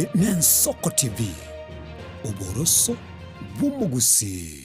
Eye n'Ensoko TV oboroso bw'umugusi.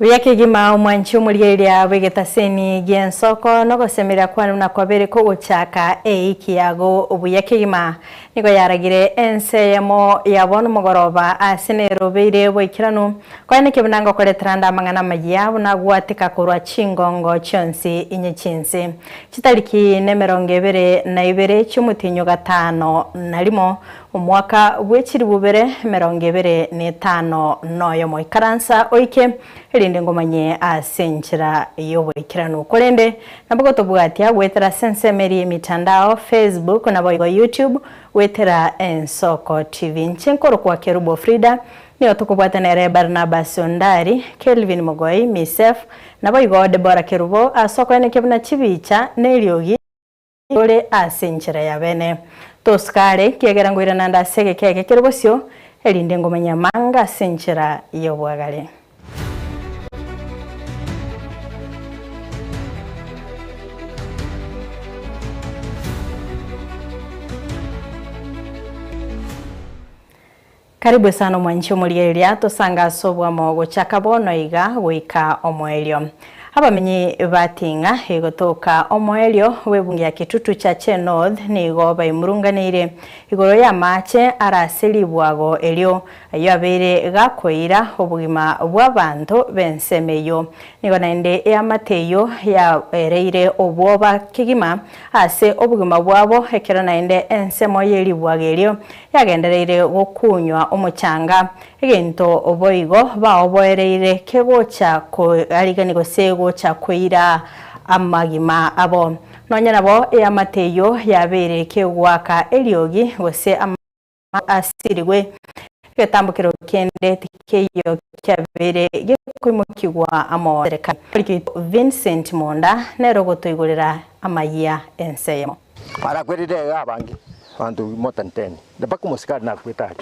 Wiyake gima umwanchi umurigeria wegetaseni Ensoko no gosemera kwanu na kwabere ko guchaka kiago ubuyake gima niko yaragire enseyemo yabona mugoroba asenero beire bwikiranu kwani kibunanga koletranda mangana magia buna gwatika kurwa chingongo chonsi inyechinsi chitariki nemerongevere na ibere cyumutinyo gatano narimo umwaka w'ekiri bubere 2025 noyo mo ikaransa oike elinde ngomanye asenchira yobwikiranu kolende nabugo tobwatia wetera sensemeri mitandao Facebook na boyo YouTube wetera Ensoko TV nchenkoro kwa Kerubo Frida niyo tukubwatanere Barnabas Ondari Kelvin Mogoi Misef na boyo Deborah Kerubo asoko ene kebuna chibicha neliogi ole asenchira yabene toskare kiegera ngwira nanda sege kege kerbosyo elinde ngomanya manga senchira yobwagale. Karibu sana mwanchi omulieria tosanga sobwa mogo chakabono iga wika omwelio. Abamenyi batinga egotoka omwelio webungi ya kitutu cha North nigo bayimurunganire igoro ya mache araseli bwago elio yabere gakoira obugima bw'abantu bensemeyo nigo naende ya mateyo ya ereire obwoba kigima ase obugima bwabo ekero naende ensemo yeli bwagelio yagendereire gokunywa omuchanga egento oboigo baoboereire kegocha ko aliganigo sego cha kwira amagima abo nonya nabo ya mateyo yabere kegwaka eliogi gose asiriwe ketambukiro kende tikeyo kyabere gekwimukigwa amo sereka Vincent Monda nerogoto igurira amaya enseyemo para kwerire abangi bantu motanteni ndabako musikari na kwetari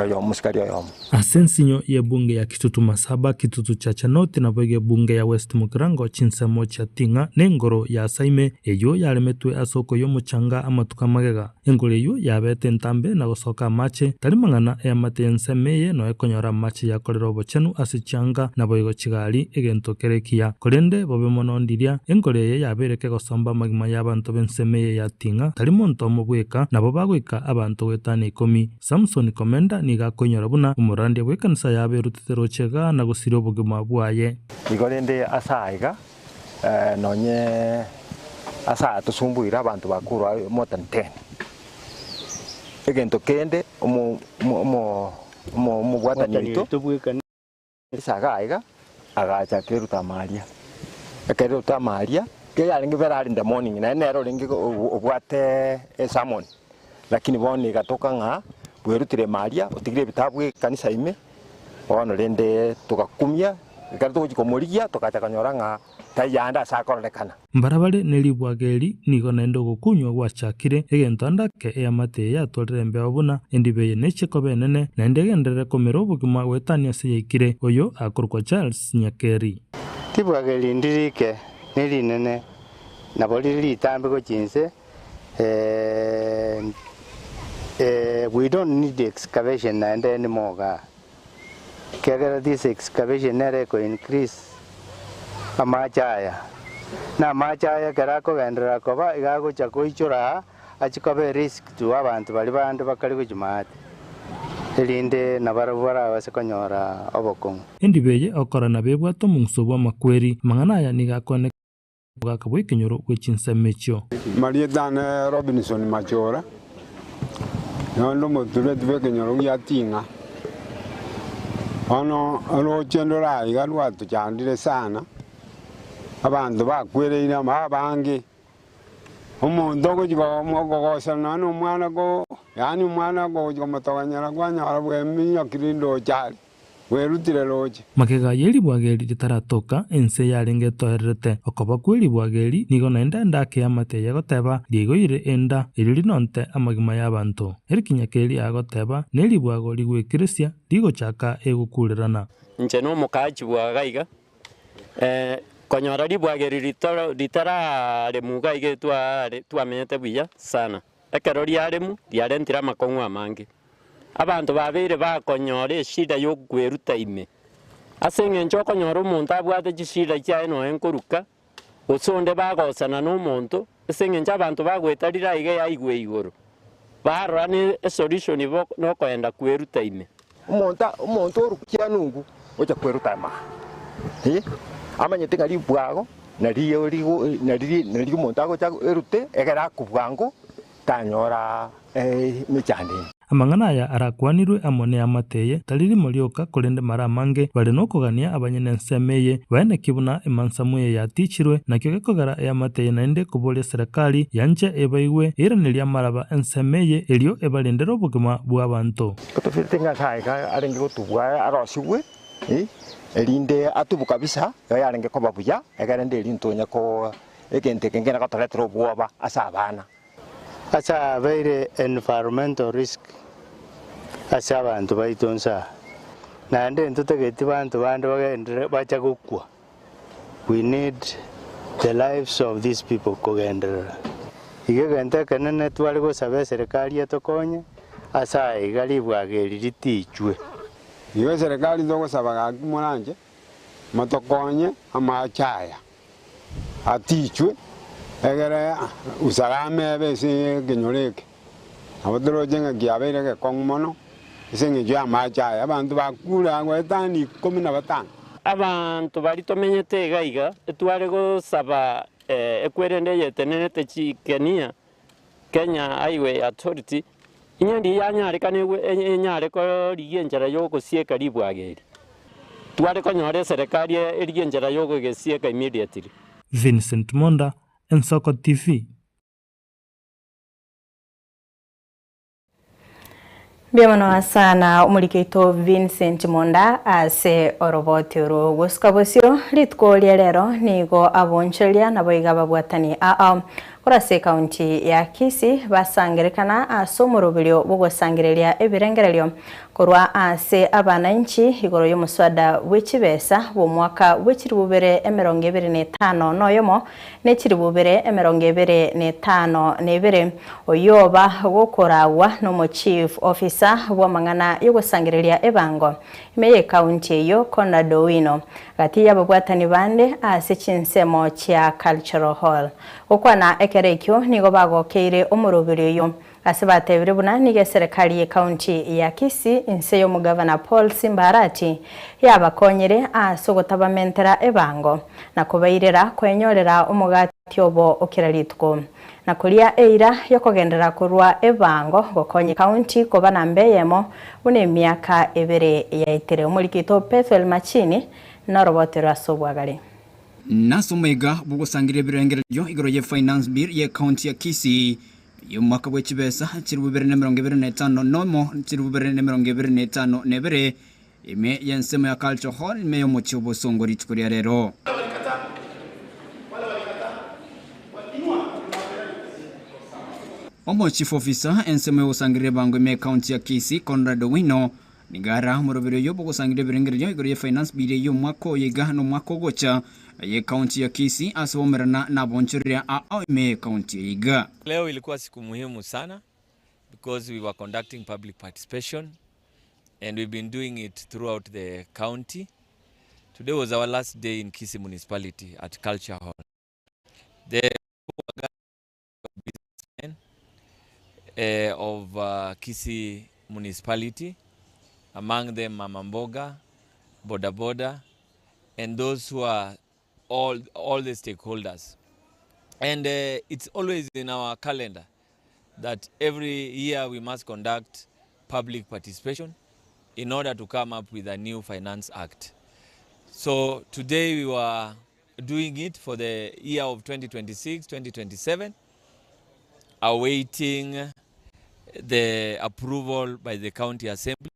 yo musikari yo asensinyo ye bunge ya kitutu masaba kitutu cha Chanoti na boge bunge ya West Mukirango chinsemo cha tinga nengoro ya saime eyo yalemetwe asoko yo muchanga amatuka magega engole yo yabete ntambe na gosoka mache talimangana ya matenseme no ekonyora mache ya kolero bochenu asichanga na boigo chigali egento kerekia kolende bobe monondiria engole ye yabereke gosomba magima y'abantu benseme ya tinga talimonto mubweka nabo bagwika abantu wetane 10 Samson Komenda niga konyora buna umurande wekanisa yabe rutitero chega na gusiro bugima bwaye igorende asaiga nonye asa tusumbuira abantu bakuru motanteni egento kende mu bwatanito tubwekana isagaiga agacha keruta maria ke yalingi verali in the morning na nero lingi obwate salmon lakini bone gatoka nga bwerutire maria otigire bitabwe kanisa ime ono rende tukakumia gakato kujikomuria tukacha kanyora nga tayanda sakorekana mbarabare nelibwageli nigo nendo gukunywa gwachakire egento ndake ya mate ya tolrembe obuna endibeye necheko benene nendegendere komero bugima wetania seyikire oyo akorwa Charles Nyakeri tibwageli ndirike nelinene naboli litambe ko chinse we don't need excavation and anymore. Kagara this excavation nereko increase amachaya. Na machaya karako gandra koba igago chakoichura achikobe risk to abantu bali bantu bakali kujimate. Elinde nabarabara basekonyora obokong. Endibeye okora na bebwato mungsobwa makweri mangana ya nigakone bwakabwe kinyoro kwechinsemecho. Maria Dan Robinson Machora. Nondo motule tubeke nyoro ya tinga. Ono chendora igalwa tuchandire sana. Abantu bakwere ina mabangi. Omuntu ogojiga mogogosana n'omwana go yani omwana go gomotoganyara gwanyara bweminya kirindo cyari werutire roje makega yeli bwageri ritaratoka ense yarenge toherete okoba kweli bwageri nigo naenda ndake amate yagoteba ligoire enda iriri nonte amagima y'abantu erikinyakeri agoteba neli bwago ligwekirisia ligochaka egukurirana nche no mukaji bwagaiga konyora libwageri ritara remuga ige twamenyete buya sana ekero liaremu liarentira makong'u amange abantu babere bakonyora shida yo kweruta ime ase eng'encho okonyora omonto abwate chishida chiaye noe nkoruka osonde bagosana n'omonto ase eng'encho abantu bagwetarira iga yaigwe igoro barora ne solution nokoenda kweruta ime omonto orukia nungu ocha kweruta ima amanyete ngari bwago nari omonto agocha erute egera kubwango tanyora mechande amang'ana aya arakwanirwe amone amateye tariri morioka korende mara mange bari nokogania abanyene nsemeye baene kibuna emansamuye yatichirwe nakyo gekogara amateye naende kuboria serikali yanje ebaigwe iraniria maraba ensemeye elio ebalendera obugima bw'abantu kotofiritenga kaiga arenge gotubwa arosibwe erinde atubu kabisa yarenge koba buya egarende elintonya ko egente kengena katoletro obwoba asa abana asa very environmental risk asa abantu baitonsa nande ntutegeti bantu bande bagendere bacha gukwa we need the lives of these people kugendera igegente kanene twali gosabe serikali etokonye asa igali bwageri ritichwe iyo serikali ndogosaba muranje matokonye amachaya atichwe egere usalame bese genyoreke abodoro jenga giabere ke kongmono isenge jya amachaya abantu bakura ngwetani 15 abantu bari tomenyete gaiga etware gosaba ekwerende yetenete chikenia Kenya Highway Authority inyandi yanyare kanegwe enyare ko rigenjera yo gosieka libwageri tware konyore serikali erigenjera yo gosieka immediately. Vincent Monda, Ensoko TV. Biamano sana umulikeito Vincent Monda ase oroboti uru guskabosio litko lero nigo abonchelia na boiga babwatani kurase kaunti ya Kisii basangerekana asomorobilio bugosangerelia ebirengerelio kurwa ase abananchi igoro y'omuswada w'ekibesa wo mwaka w'ekiribubere 2025 noyomo n'ekiribubere 2025 nebere oyoba gokorawa no chief officer w'amang'ana y'ogosangerelia ebango imeye kaunti eyo Conrad Owino gati y'ababwatani bande ase chinsemo chia cultural hall okwana ekerekyo nigo bagokeire omurubiri yo asibatebire buna nige serikali ye kaunti ya Kisii inse yo mugavana Paul Simbarati yabakonyere asogotabamentera ebango nakubairera kwenyorera omugati obo okiralitko nakulia eira yokogendera kurwa ebango gokonye kaunti kobana mbeyemo une miaka ebere yaitere omulikito Pethuel Machini na robotero asobwagale nasomega bugusangire birengeryo igoro ye finance bill ye county ya Kisii y'umwaka w'ekibesa kirububere 2025 nomo kirububere 2025 nebere ime yensemo ya culture hall ime yo muchi obosongori tikuria rero omo chief officer ensemo y'osangire bango ime county ya Kisii Conrad Owino nigara murubere yo bugusangire birengeryo igoro ye finance bill y'umwaka oyiga no mwaka gocha ye county ya Kisii asomerana na bonchoria ime county iga. Leo ilikuwa siku muhimu sana because we were conducting public participation and we've been doing it throughout the county. Today was our last day in Kisii municipality at Culture Hall. The businessmen of Kisii municipality, among them Mama Mboga, Boda Boda, and those who are all the stakeholders. And it's always in our calendar that every year we must conduct public participation in order to come up with a new finance act. So today we were doing it for the year of 2026-2027, awaiting the approval by the county assembly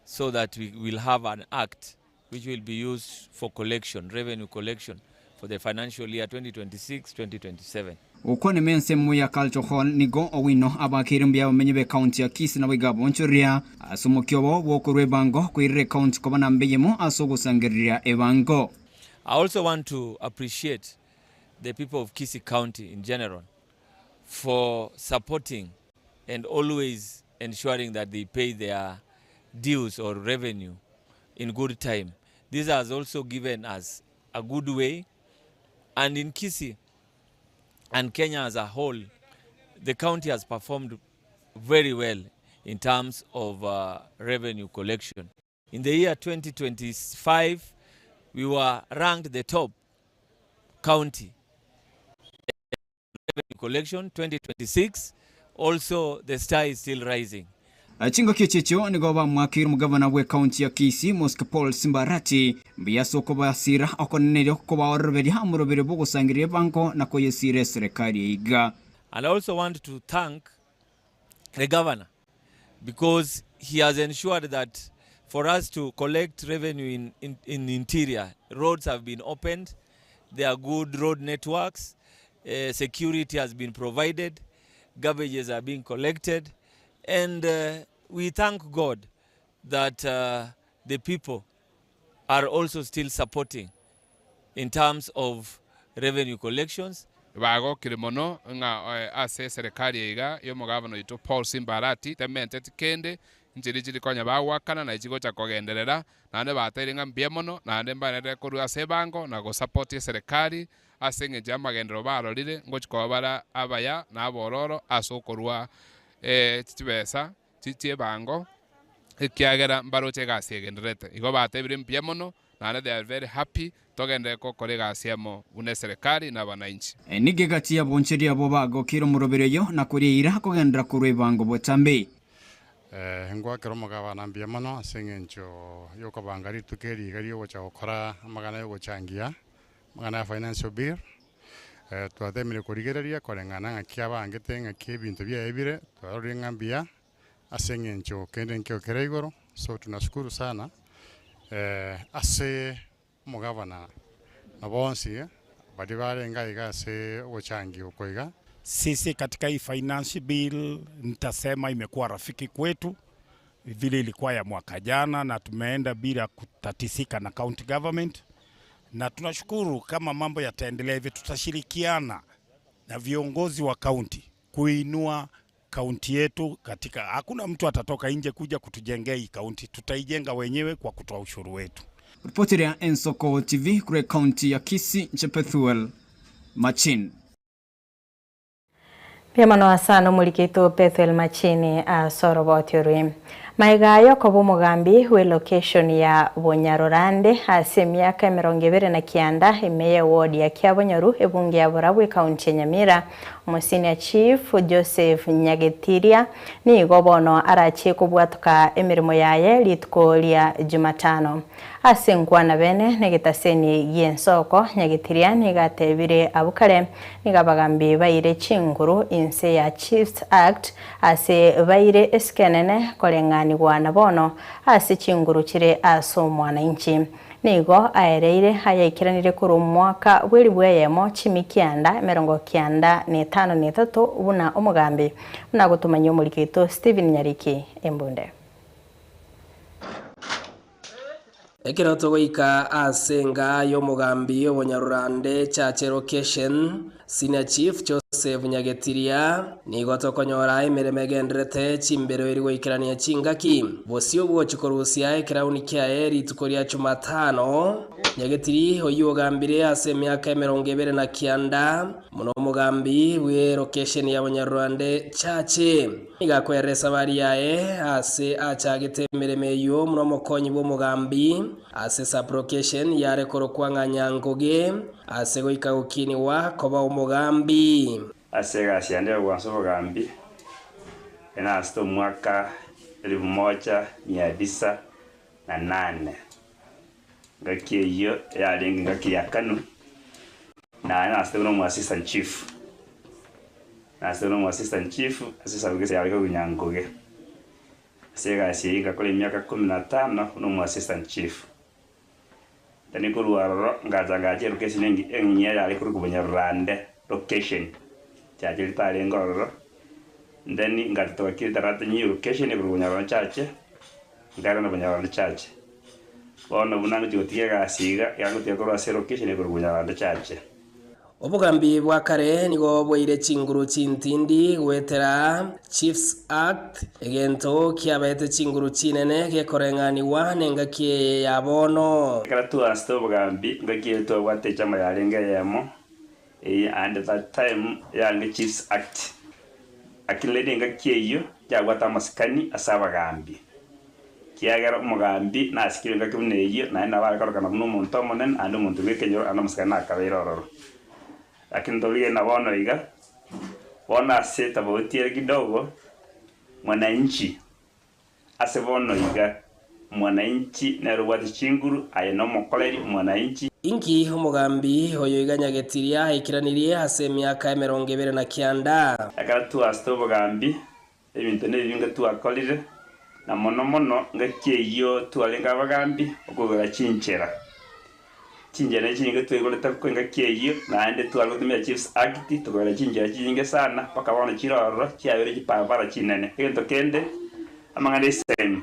so that we will have an act which will be used for collection, revenue collection for the financial year 2026-2027. Uko ni mensemu ya Culture Hall nigo owino abakirimbya bamenye be county ya Kisii na bigabo nchuria asumukyobo wokorwe bango kwirire county kobana mbeyemo asogusangirira ebango. I also want to appreciate the people of Kisii County in general for supporting and always ensuring that they pay their dues or revenue in good time. This has also given us a good way, and in Kisii and Kenya as a whole, the county has performed very well in terms of revenue collection. In the year 2025, we were ranked the top county revenue collection. 2026, also the star is still rising. Chingo kichicho nigo ba mwakiri mugavana we county ya Kisii Mosque Paul Simbarati mbiyaso ko basira okonenero ko baoroberi hamuroberi bugusangiriye banko na ko yesire serikali iga. And I also want to thank the governor because he has ensured that for us to collect revenue in interior, roads have been opened, there are good road networks, security has been provided, garbages are being collected, and we thank God that the people are also still supporting in terms of revenue collections. Bago kirimono nga ase serikali iga yo mugavano ito Paul Simbarati temente tikende njiri konya bawakana na ikigo cha kogenderera nande bateringa mbiemono nande mbanere kuru ase bango na go support serikali asenge jama gendero barorire ngochiko bara abaya na abororo asokorwa tibesa titie bango ikiagera mbaroche gasegenderete igo batebire mbiemono nande they are very happy togende ko korega asiamo une serikali na bananchi nige gati ya boncheria bo bago kiro murobereyo na kurira kogendera kurwe bango botambe ngwa kero mugabana mbiemono asengencho yoko bangari tukeri gari yo cha okora magana yo changia magana financial bill twatemire kurigereria korengana ngakia bangete ngakie bintu bya ebire twaringa mbia asengencho kende nkyo kereigoro. So tunashukuru sana ase mugavana na bonsi badibare ngai se ochangi ukoiga. Sisi katika hii finance bill nitasema imekuwa rafiki kwetu vile ilikuwa ya mwaka jana, na tumeenda bila kutatisika na county government, na tunashukuru kama mambo yataendelea hivi tutashirikiana na viongozi wa county kuinua county yetu. Katika hakuna mtu atatoka nje kuja kutujengea hii county, tutaijenga wenyewe kwa kutoa ushuru wetu. Ripoti ya Ensoko TV kule county ya Kisii Chepethuel Machin. Pia mano sana mulikito Pethuel Machini sorobotyorwe. Maigayo kobo mugambi we location ya Bonyarorande ase miaka 29 emeye ward ya Kyabonyoru ebunge ya Burabwe county ya Nyamira. Senior Chief Joseph Nyagetiria ni gobono arachi kubwatuka emirimo yaye litko lya Jumatano. Ase nkwana bene negetaseni Giensoko Nyagetiria ni gatebire abukare ni gabagambi bayire chinguru inse ya Chiefs Act ase bayire eskenene kolengani gwana bono ase chinguru chire aso mwananchi. Nigo aereire hayakiranire kuru mwaka bwiri bweyemo chimikianda 93 buna umugambi muna gutumanya umurikito Steven Nyariki embunde. Ekiroto goika asenga yo mugambi yo Bonyarorande chache location Senior Chief Joseph Nyagetiria ni gotokonyora imeremegendrete chimbero iri goikirania chingaki bosio bwo chikorusia ekirauni kya ritukoria Jumatano. Nyagetiri oyogambire ase miaka 29 muno mugambi we location ya Bonyarorande chache igakweresa bari yae ase achagete meremeyo muno mokonyi bo mugambi ase sublocation yare korokwanga nyangoge ase goika ukini wa koba umugambi ase gasiande gwanso mugambi ena asto mwaka 1908 ngakiyo yalenga ngakiya kanu na asto no assistant chief na sino assistant chief asisa bugese yali ko kunyangoge sega siga kole miaka 15 no assistant chief tani ko ruaro ngaje location engineer yali ko Bunyarurande location chaje tale ngororo ndeni ngatoka kile tarata nyi location ko Bunyarurande chache ngara no Bunyarurande chache bono bunango jotiga siga yagutia ko ase location ko Bunyarurande chache. Obugambi bwa kare nigo bwaire chinguru chintindi gwetera Chiefs Act egento kiabete chinguru chinene gekorenganiwa nengakie yabono karatu asto bugambi ngakie to wate chama yalenga yemo and that time yange Chiefs Act akilede ngakie yo jagwata maskani asabagambi kiagara umugambi na sikiro ngakimne yo na bala kana muntu monen ando muntu wekenyo ando maskani akabiroro lakini tolie na wana iga wana seta botiere kidogo mwananchi asebono iga mwananchi na ruwati chinguru ayeno mokoleri mwananchi inki umugambi hoyo iganyagetiria ikiranirie hase myaka 29 akatu asto gambi ebintu ne binga tu akolire na mono ngakiyo tu alenga bagambi okugura chinchera chinjera chinge twegole takonga kiyo na ande tu algotumia Chiefs Act tugora chinjera chinge sana paka wana chiroro chiabere chipavara chinene kento kende amangane sem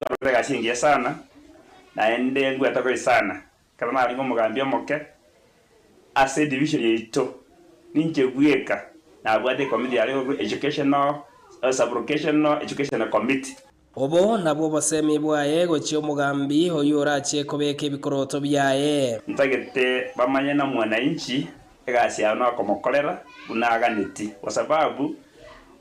tugora chinge sana na ende ngwa takoi sana kama alingo mugambi omoke ase division yito ninje bweka na bwade committee aliko educational sub-vocational educational committee obo nabo basemi bwaye gochi omugambi hoyo orache kobeka ebikoroto byaye ntagete bamanye na mwananchi egasi yana komokolera bunaganeti kwa sababu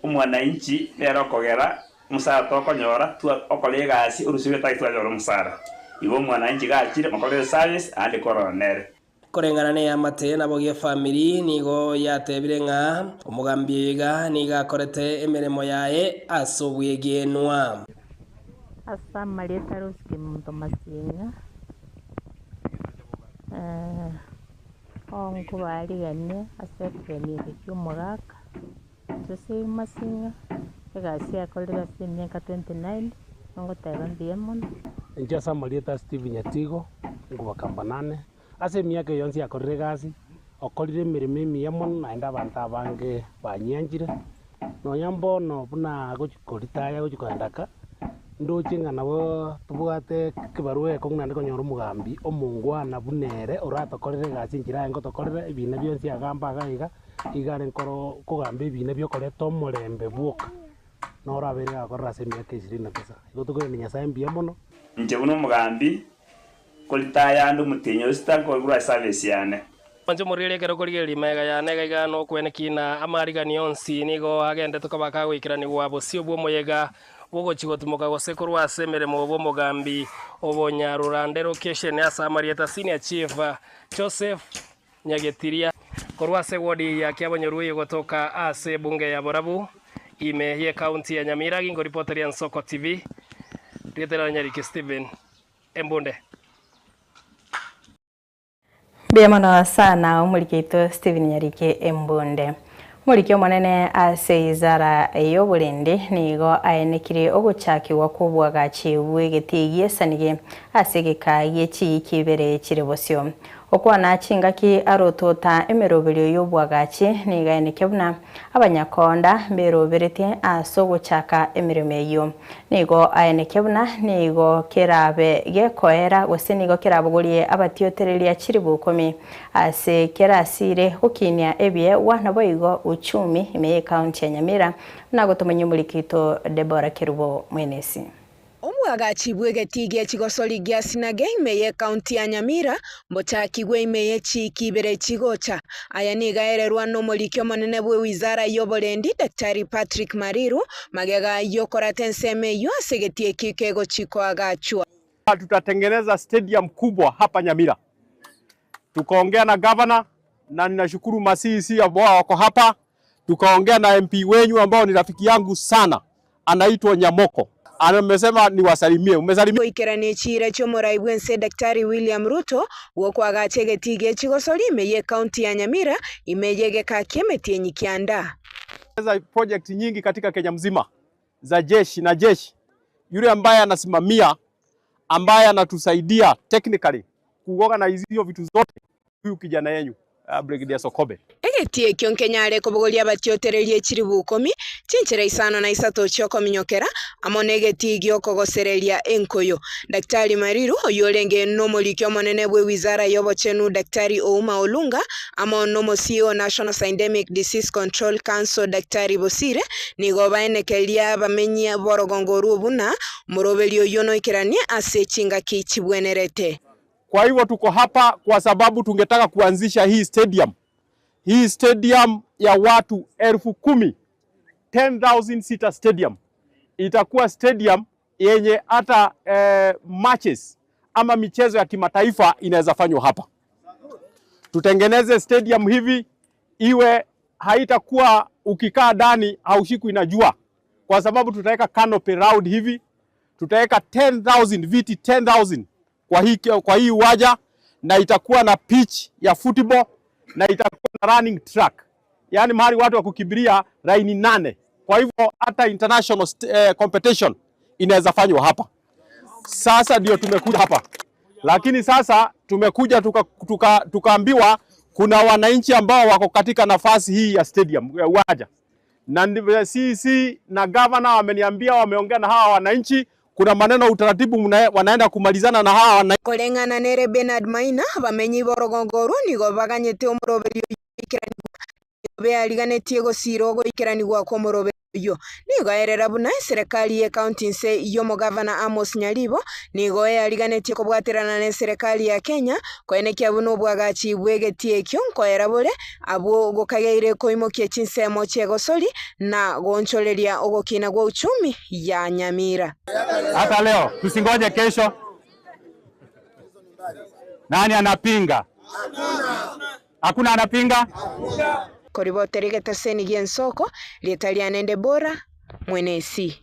umwananchi lero kogera musara tokonyora tu okole gasi urusiwe taitwa joro musara ibo mwananchi gachire mokolera service ande koronere korengana ne amate nabo ge family nigo yatebire nga omugambi yiga niga korete emeremo yaye asobwegenwa asa maleta ruski muntu masinga onko bali gane asekeni cy'umuraka tose masinga egasi akolera semyaka 29 ngo tagambiemon njasa maleta Steve Nyatigo ngo bakambanane ase myaka yonsi akorire gasi okorire mirimo emiyemon naenda abantu abange banyanjire noyambo no buna gochikoritaya gochikoendaka ndochinga nabo tubwate kibarwe kong'ana konyora umugambi omungwana bunere oratokorere gasi njira ngo tokorere ibine byonsi agamba agaiga igare nkoro kugamba ibine byokoreta omurembe bwoka norabere akorera ase myaka 29 igotokore ni nyasaye mbiamono nje buno umugambi kolitaya ndo mutenyo sitanko gura service yane manje murire kero kuri limega yane gaiga no kwenekina amarigani onsi nigo agende tukabaka gwikirani gwabo sio bwo moyega wogo chigotumuka gosekorwa asemere mu bo mugambi Bunyarurande location ya Samarieta Senior Chief Joseph Nyagetiria korwa se wodi ya Kiabonyoruye gotoka ase bunge ya Borabu ime ye county ya Nyamira ngo reporter ya Nsoko TV Rietera Nyariki Steven Embonde Biamana sana umurikito Steven Nyariki Embonde Murikyo monene ase izara eyo bulindi nigo ayenekire oguchakiwa kubwaga chiwe getigie sanige ase gikaye chi kibere chirebosyo okwana chingaki arotota emerobelyo yobwagachi niga enekebuna abanyakonda beroberete aso guchaka emeremeyo nigo ayenekebuna nigo kerabe gekoera gose nigo kerabugulie abatioterelia chiribukomi ase kerasire ukinya ebye wana boigo uchumi imeye county ya Nyamira nagotomenye mulikito Deborah Kerubo mwenesi Omwagachi bwegetigie chigosori gia sinage imeye county ya Nyamira mbochakigwe imeye chikibere chigocha aya nigaererwa no mulikyo monene bwe wizara yoborendi Daktari Patrick Mariru magega yokorate nseme yo asegetie kikego chiko agachwa. Tutatengeneza stadium kubwa hapa Nyamira. Tukaongea na governor na ninashukuru masisi ambao wako hapa. Tukaongea na MP wenyu ambao ni rafiki yangu sana anaitwa Nyamoko. amesema niwasalimie. Umesalimia ikeranie chira chomorai bwense Daktari William Ruto wokwaga chegetige chigosoli ye county ya Nyamira imejegeka kemetienyi kianda project nyingi katika Kenya mzima za jeshi na jeshi. Yule ambaye anasimamia, ambaye anatusaidia technically kuorganize hizo vitu zote, huyu kijana yenu Brigadier Sokobe. Egetie kionkenyare kobogolia batiotererie chiribu 10 chinchira isano na isato choko minyokera amonegeti gyokogosereria enkoyo. Daktari Mariru oyolenge nomolikyo monene bwe wizara yobochenu Daktari Ouma Olunga amonomo CEO National Syndemic Disease Control Council Daktari Bosire nigo baenekelia bamenyia borogongoru obuna murobelio yono ikiranie ase chinga kichibwenerete. Kwa hivyo tuko hapa kwa sababu tungetaka kuanzisha hii stadium. Hii stadium ya watu 10,000, 10,000 seater stadium. Itakuwa stadium yenye hata matches ama michezo ya kimataifa inaweza fanywa hapa. Tutengeneze stadium hivi iwe haitakuwa ukikaa ndani haushiku inajua. Kwa sababu tutaweka canopy round hivi, tutaweka 10,000 viti 10,000 kwa hii uwanja, na itakuwa na pitch ya football na itakuwa na running track. Yaani mahali watu wa kukimbilia line 8. Kwa hivyo hata international competition inaweza fanywa hapa. Sasa ndio tumekuja hapa. Lakini sasa tumekuja tukaambiwa kuna wananchi ambao wako katika nafasi hii ya stadium ya uwanja. Na CC na governor wameniambia, wameongea na hawa wananchi, kuna maneno utaratibu wanaenda kumalizana na hawa wananchi. Kolengana nere Bernard Maina bamenyi borogongoru nigo baganyete omurobelio ikirani be aliganetie gosirogo ikirani gwa komorobelio nigo erera buna serikali ya county nse yomo governor Amos Nyaribo nigo aliganetie kobwaterana na serikali ya Kenya koenekia buno bwagachi bwegetie kyo koera bole abo gokageire koimokie chinsemo chegosoli na goncholeria ogokina gwa uchumi ya Nyamira. Hata leo tusingoje kesho. Nani anapinga? Hakuna anapinga? Koribote Rigetaseni Giensoko lietalianende bora mwenesi.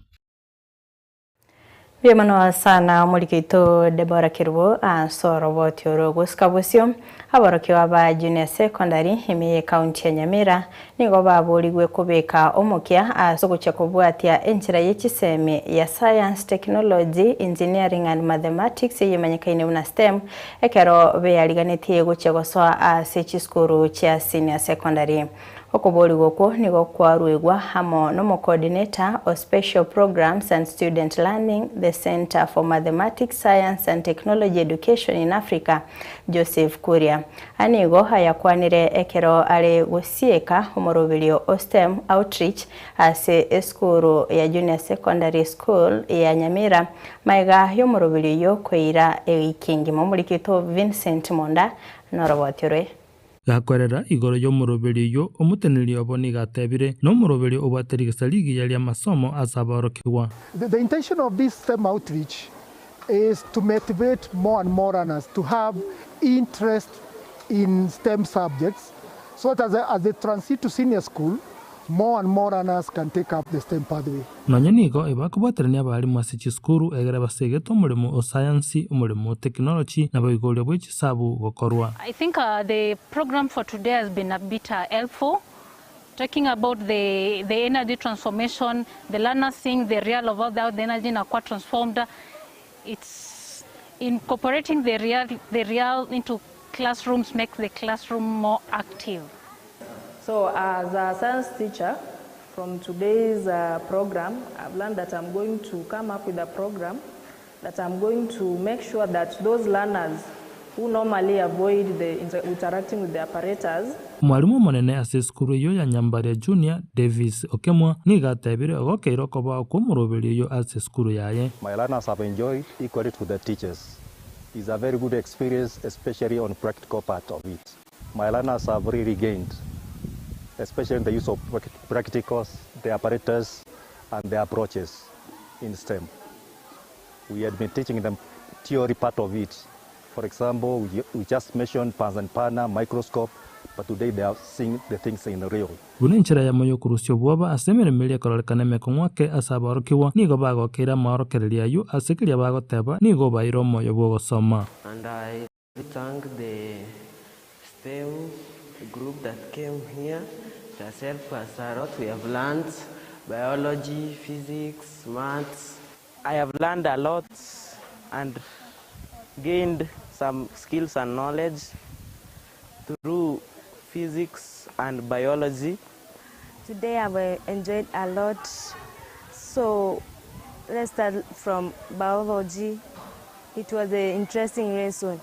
Bienvenido sana mulikito Deborah Kirubo ansoro boti orogos kabusio abarokyo aba junior secondary emiye county ya Nyamira nigo babuligwe kubeka omukia asogocha kubwatia enchira y'ekiseme ya science technology engineering and mathematics yemanyikaine una STEM ekero beyaliganetie gochegoswa asechiskuru cha senior secondary. Okoboli goko nigo kwarwegwa hamo nomo coordinator of special programs and student learning the Center for Mathematics, Science and Technology Education in Africa Joseph Kuria. Anigo hayakwanire ekero ale gosieka omorobilio STEM outreach ase eskuru ya junior secondary school ya Nyamira maiga yomorobilio koira eikingi momulikito Vincent Monda norobotire gakorera igoro yo murobelio omuteneri oboni gatebire no murobelio obaterigisa ligi yali amasomo asabarokirwa. The intention of this STEM outreach is to motivate more and more learners to have interest in STEM subjects so that as they transit to senior school, more and more learners can take up the STEM pathway. Nonyanigo ebakubaterania abalimu asichiskuru egera basegeto omulimo o science omulimo technology nabaigolya bwechisabu gokorwa. I think the program for today has been a bit helpful, talking about the energy transformation, the learners seeing the real of how the energy na kwa transformed. It's incorporating the real into classrooms makes the classroom more active. So as a science teacher, from today's program, I've learned that I'm going to come up with a program that I'm going to make sure that those learners who normally avoid interacting with the apparatus. Mwalimu monene ase skuru yo ya Nyambaria Junior Davis Okemwa ni gatebire ogokeiro koba ko murobeli yo ase skuru yaye. My learners have enjoyed equally to the teachers. It's a very good experience, especially on practical part of it. My learners have really gained, especially in the use of practicals, the apparatus, and the approaches in STEM. We had been teaching them theory part of it. For example, we just mentioned Bunsen burner, microscope, but today they are seeing the things in the real. Bunenchira ya moyo kurusio bwaba asemere meli akorolekane mekomwake asabarokiwa nigo bagokera maorokereria yu asekiria bagoteba nigo bairo moyo bwogosoma. And I thank the STEM group that came here. It has helped us a lot. We have learned biology, physics, maths. I have learned a lot and gained some skills and knowledge through physics and biology. Today I've enjoyed a lot. So let's start from biology. It was an interesting lesson.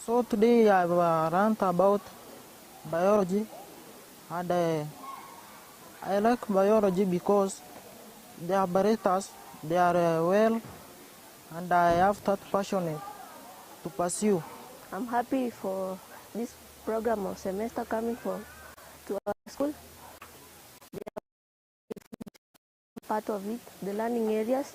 So today I've learned about biology, and I like biology because the operators, they are well, and I have that passionate to pursue. I'm happy for this program of semester coming to our school. They are part of it, the learning areas.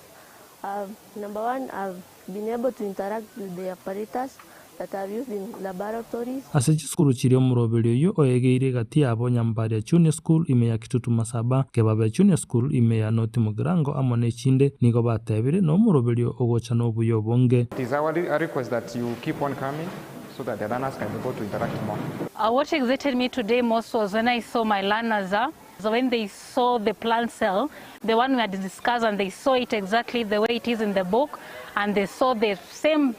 Number one, I've been able to interact with the apparatus that I've used in laboratories. Asechi skulu chirio muroberio yu oegeire gati abo Nyambaria Junior School ime ya Kitutu Masaba Kebabe Junior School ime ya North Mugirango amone chinde nigo batebire no muroberio ogocha no buyo bonge. It is our request that you keep on coming so that the learners can be able to interact more. What excited me today most was when I saw my learners so when they saw the plant cell, the one we had discussed, and they saw it exactly the way it is in the book, and they saw the same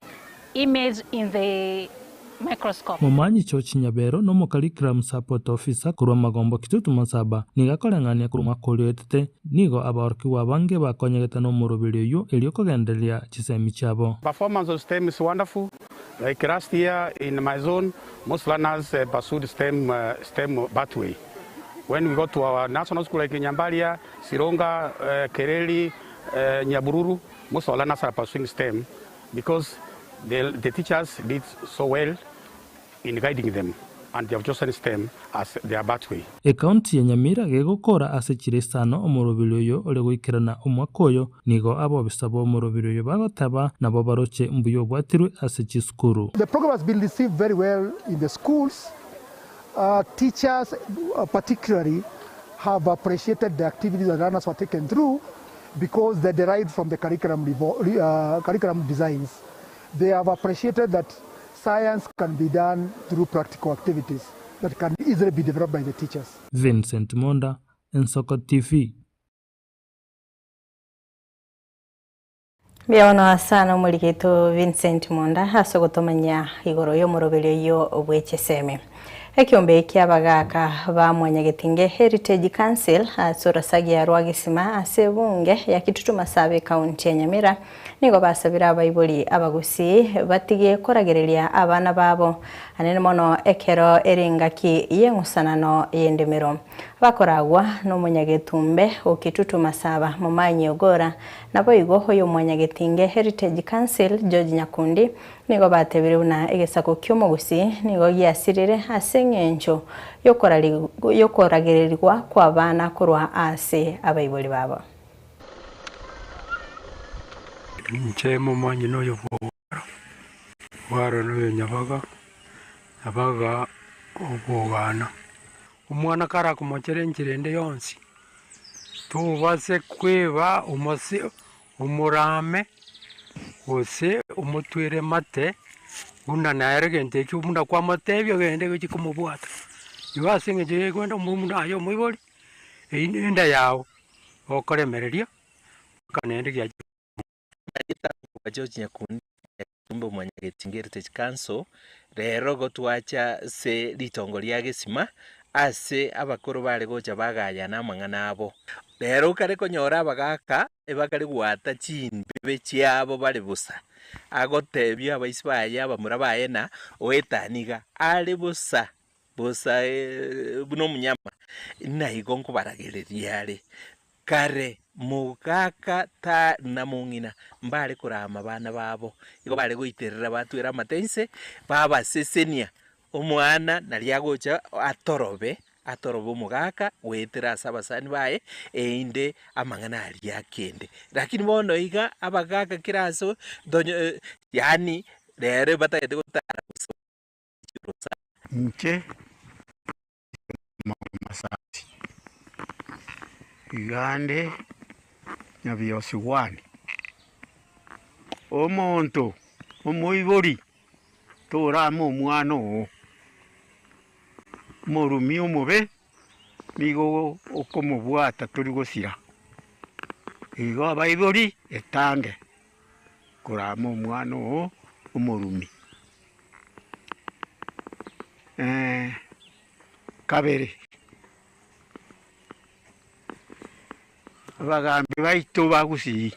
image in the microscope. Mumanyi chochi Nyabero no curriculum support officer kurwa Magombo Kitutu Masaba nigakorengania kuruma kolioetete nigo abaorkiwa bange bakonyegeta no muroberio yu eliokogendelia chisemi chabo. Performance of STEM is wonderful. Like last year in my zone, most learners pursued STEM pathway. When we go to our national school like Nyambaria, Sironga, Kereli, Nyabururu, most of our learners are pursuing STEM because the teachers did so well in guiding them, and they have chosen STEM as their pathway. Ekaunti ya Nyamira gegokora asechire sano omorobirio yo ole gwikirana omwakoyo nigo abo bisabo omorobirio yo bagotaba nabo baroche mbuyo bwatirwe asechi skuru. The program has been received very well in the schools. Teachers particularly have appreciated the activities that learners were taken through because they derived from the curriculum designs. They have appreciated that science can be done through practical activities that can easily be developed by the teachers. Vincent Monda, Ensoko TV. Biaona sana umulikitu Vincent Monda hasogotomanya igoro yo muroberio yo obwecheseme. Ekiombe kiabagaka ba Mwanyagetinge Heritage Council asurasagia rwagisima asebunge ya Kitutu Masabe County ya Nyamira nigo basabira abayibuli abagusi batige koragerelia abana babo anene mono ekero eringaki yengusanano yendemero bakoragwa no Mwanyagetumbe o Kitutu Masaba mumanyi ogora nabo igo hoyo Mwanyagetinge Heritage Council George Nyakundi nigo batebire una egesako kyomugusi nigo giasirire asengencho yokoragererirwa kwa bana kurwa ase abayibuli babo. Nchemo manyi no yo waro no nyabaga obogana umwana kara kumochere nchirende yonsi tubase kweba umurame ose umutwire mate una naergente chumunda kwa matebyo gende gikumubwata iwasinge je kwenda mumunda ayo mwiboli enda yawo okoremereria kanende gya George Nyakundi tumbo Mwanyagetinge Heritage Council rero gotwacha se litongo lya gesima ase abakoro bale gocha bagaya namangana abo rero kare konyora abagaka ebakari gwata chimbebe chiabo bale busa agotebya abaisibaya bamura bayena oetaniga ali busa buno munyama nahigonko baragereria ale kare mugaka ta namungina mbale kurama bana babo igo bale goiterera batwera matense baba sesenia omwana naliagocha atorobe omugaka wetera sabasani bae einde amangana ali yakende lakini bono iga abagaka kiraso donyo yani lere batagete gutara nche masasi igande nyabiosi wani omonto omoibori toramo omwana morumi omobe nigo okomobwata turi gosira igo abaibori etange kurama omwana omorumi kabere abagambi baito bagusi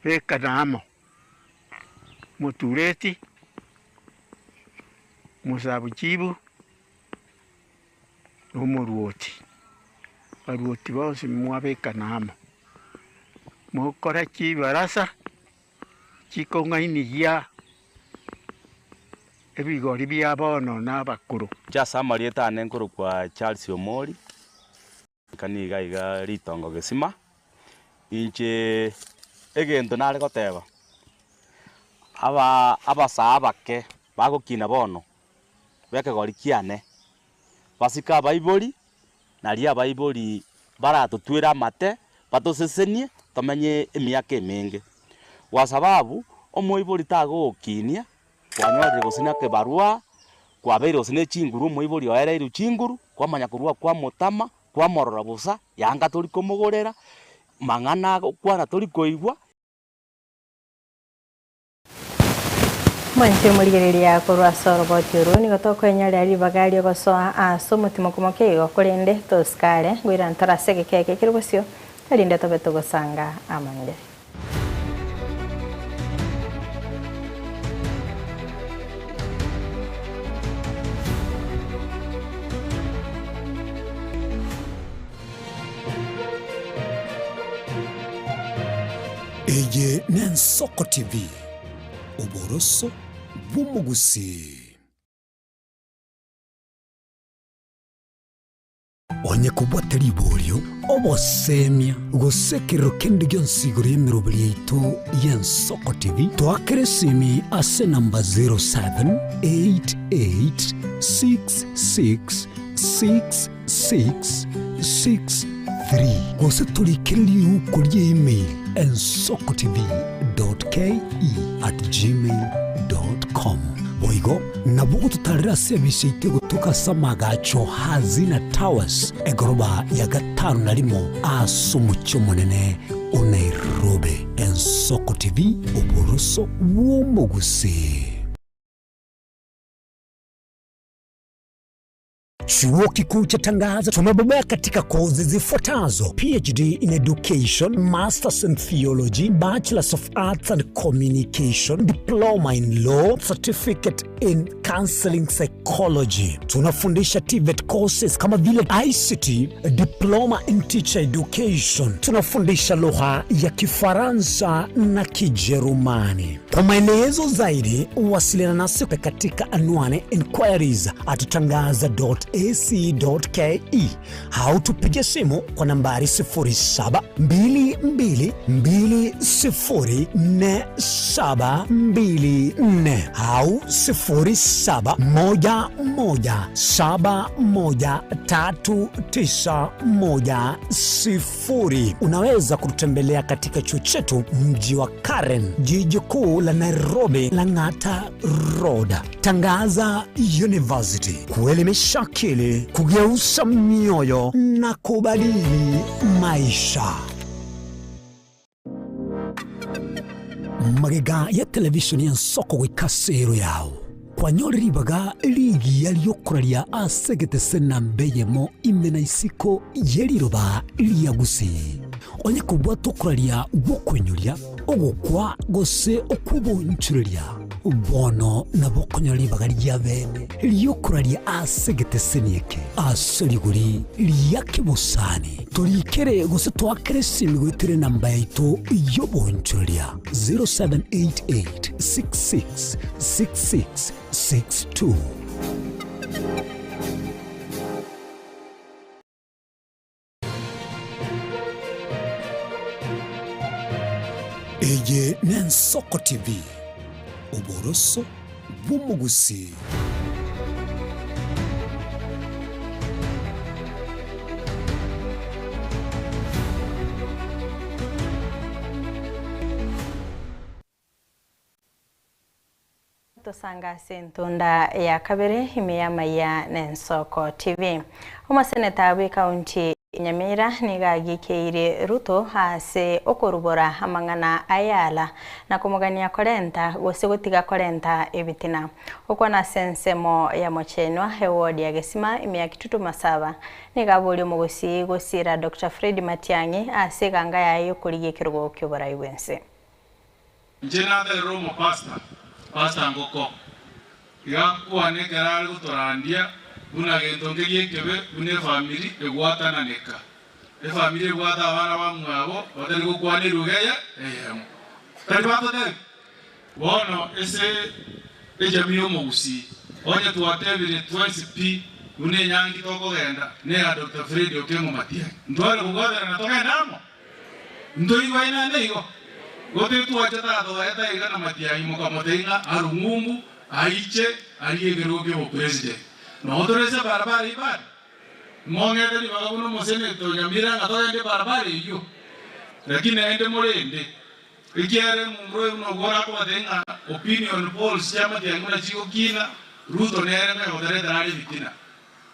bekanamo motureti musabuchibu nomoruoti baruoti bose mwabekanamo mokora chibarasa chikong'ainia ebigori bia bono n'abakuru jasamarieta nenkuru kwa Charles Omori kaniga iga ritongo gesima inche egento nare goteba abasabake bagokina bono bekegori kiane basika abaibori nari abaibori baratotwera amate batosesenie tomenye emiaka emenge kwa sababu omoibori tagokinia kwanyorire gosina kebarua kwabeire gosine chinguru omoibori oereire chinguru kwamanya kurua kwa motama kwa morora busa yanga tori komogorera mang'ana kwana tori koigwa Mwanche murigereria kurwa soroboti uruni gotoko enyari ribagari gosoa aso mutimo kumoke gokorende toskare gwira ntara segekeke kiribosio alinde tobeto gosanga amande Eye Nensoko TV Oboroso bumugusi onye kubwatari iborio obosemia gusekero kende gyonsigoro y'emirobiri yaitu y'Ensoko TV twakeresimi ase namba 0788666663 gose turikiriri ukuri email ensokotv.ke@gmail.com boigo nabugo tutarira service itego tukasamaga hazina towers egoroba ya gatanu narimo asumucyo munene Nairobi. Ensoko TV oboroso bw'omugusi. Chuo Kikuu cha Tangaza tumebobea katika kozi zifuatazo: PhD in Education, Masters in Theology, Bachelors of Arts and Communication, Diploma in Law, Certificate in Counseling Psychology. Tunafundisha TVET courses kama vile ICT, Diploma in Teacher Education. Tunafundisha lugha ya Kifaransa na Kijerumani. Kwa maelezo zaidi, wasiliana nasi katika anwani inquiries@tangaza.ac.ke au tupige simu kwa nambari 0722204724 au 0711713910. Unaweza kutembelea katika chuo chetu mji wa Karen, jiji kuu la Nairobi, Lang'ata Road. Tangaza University, kuelimisha akili, kugeuza mioyo na kubadili maisha. Magega ya televisheni y'Ensoko gwikasero yao kwanyori ribaga ligi yaliyokuraria asegete sena mbeyemo imena isiko yeriroba liyagusi onye kubwa tokuraria gukwenyuria ogukwa gose okubunchuria bono na bokonyori bagari ya bene liyokuraria asegete senieke asoriguri liyakibusani turikere gose twakere simigwitire namba yaitu yobunchuria 0788666662. Eye Nensoko TV oboroso bw'omugusi. tosanga sentunda ya kabere imeyama ya Nensoko TV. Umuseneta wa kaunti Nyamira nigagikeire Ruto ase okorubora amangana ayala na kumugania korenta gose gutiga korenta ebitina okwana sensemo ya mochenwa hewodi ya gesima imyaka 37 nigabuli mugosi gosira Dr. Fred Matiang'i ase ganga yayo kurige kirugo kyobora iwense njena the room pastor ngoko yakwa ne garali gutorandia buna gento ngerie kebe bune family egwatana neka family egwata abana bamwabo batari gukwane rugeya tari batode bono ese ejamiyo mugusi onye tuwatebire 20p bune nyangi toko genda ne ya Dr. Fred Okengo Matiang'i ndwale kugwatana na toka ndamo ndoi waina ndeigo gote tuwachata toeta igana Matiang'i mukamotenga arungumbu aiche aliyegeroge mu president notorese barabara ibad mongete ni bagabuno mosene to Nyamira ngatoya ndi barabara iyo lakini ende morende ikiare mumro no gora ko batenga opinion polls chama tianguna chiko kina Ruto nere me odere dali bitina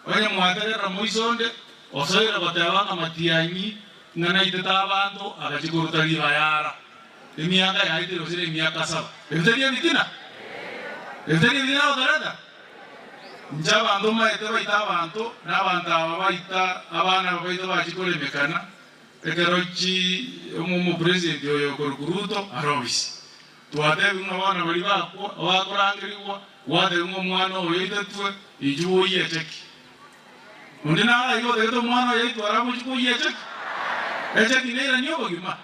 onye mwatere ramoisonde osoira batawanga Matiang'i ngana iteta abantu agachigurutali bayara imiaka yaite rosire imiaka 7 evteria bitina odarada njaba ndoma ete baita abantu n'abantu abaita abana baita bachikolemekana ekerochi mu president oyo Ruto arobisi twatebe n'abana bali bakorangirwa wade umwana oyo itetwe ijuye cheki undi na ayo de mwana oyo itwara mu juye cheki echeki nera nyobo gima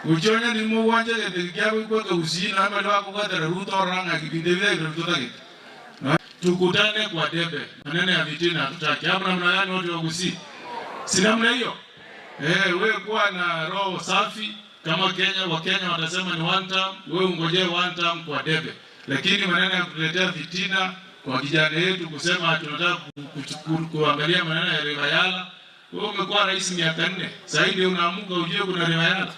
ujonya ni mu wanje de kyawe kwa usina bali bakugata Ruto oranga kipinde vile Ruto tageti tukutane kwa debe maneno ya vitina tutaki hapo namna gani wote wagusi si namna hiyo wewe kuwa na roho safi kama Wakenya watasema ni one term wewe ungojee one term kwa debe lakini maneno ya kuletea vitina kwa kijana yetu kusema tunataka kuangalia maneno ya Rivayala wewe umekuwa rais miaka 4 sasa hivi unaamuka ujue kuna Rivayala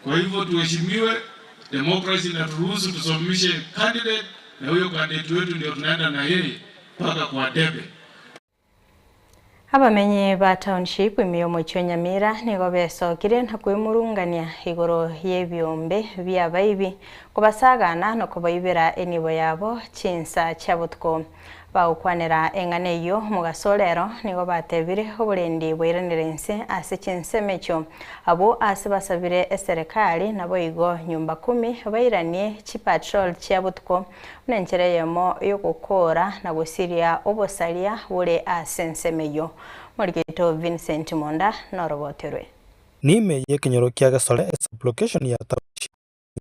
kwa hivyo tuheshimiwe democracy na turuhusu tusomishe candidate na huyo candidate wetu ndio tunaenda na yeye mpaka kwa debe. Abamenye ba township imiyomo cyonyamira nigo besokire ntakwimurungania igoro yebyombe bya bayibi kubasagana no kubayibera enibo yabo cinsa cyabutko baukwanira engane yo mugasolero nigo batebire oburendi bwiranirense ase cinsemecho abo ase basabire serikali nabo igo nyumba 10 bayiranie chipatrol cyabutko nenchereyemo yo gukora na gusiria obosalia bure asensemeyo Morgeto Vincent Monda noroboterwe nime yekenyoro kya gasole application ya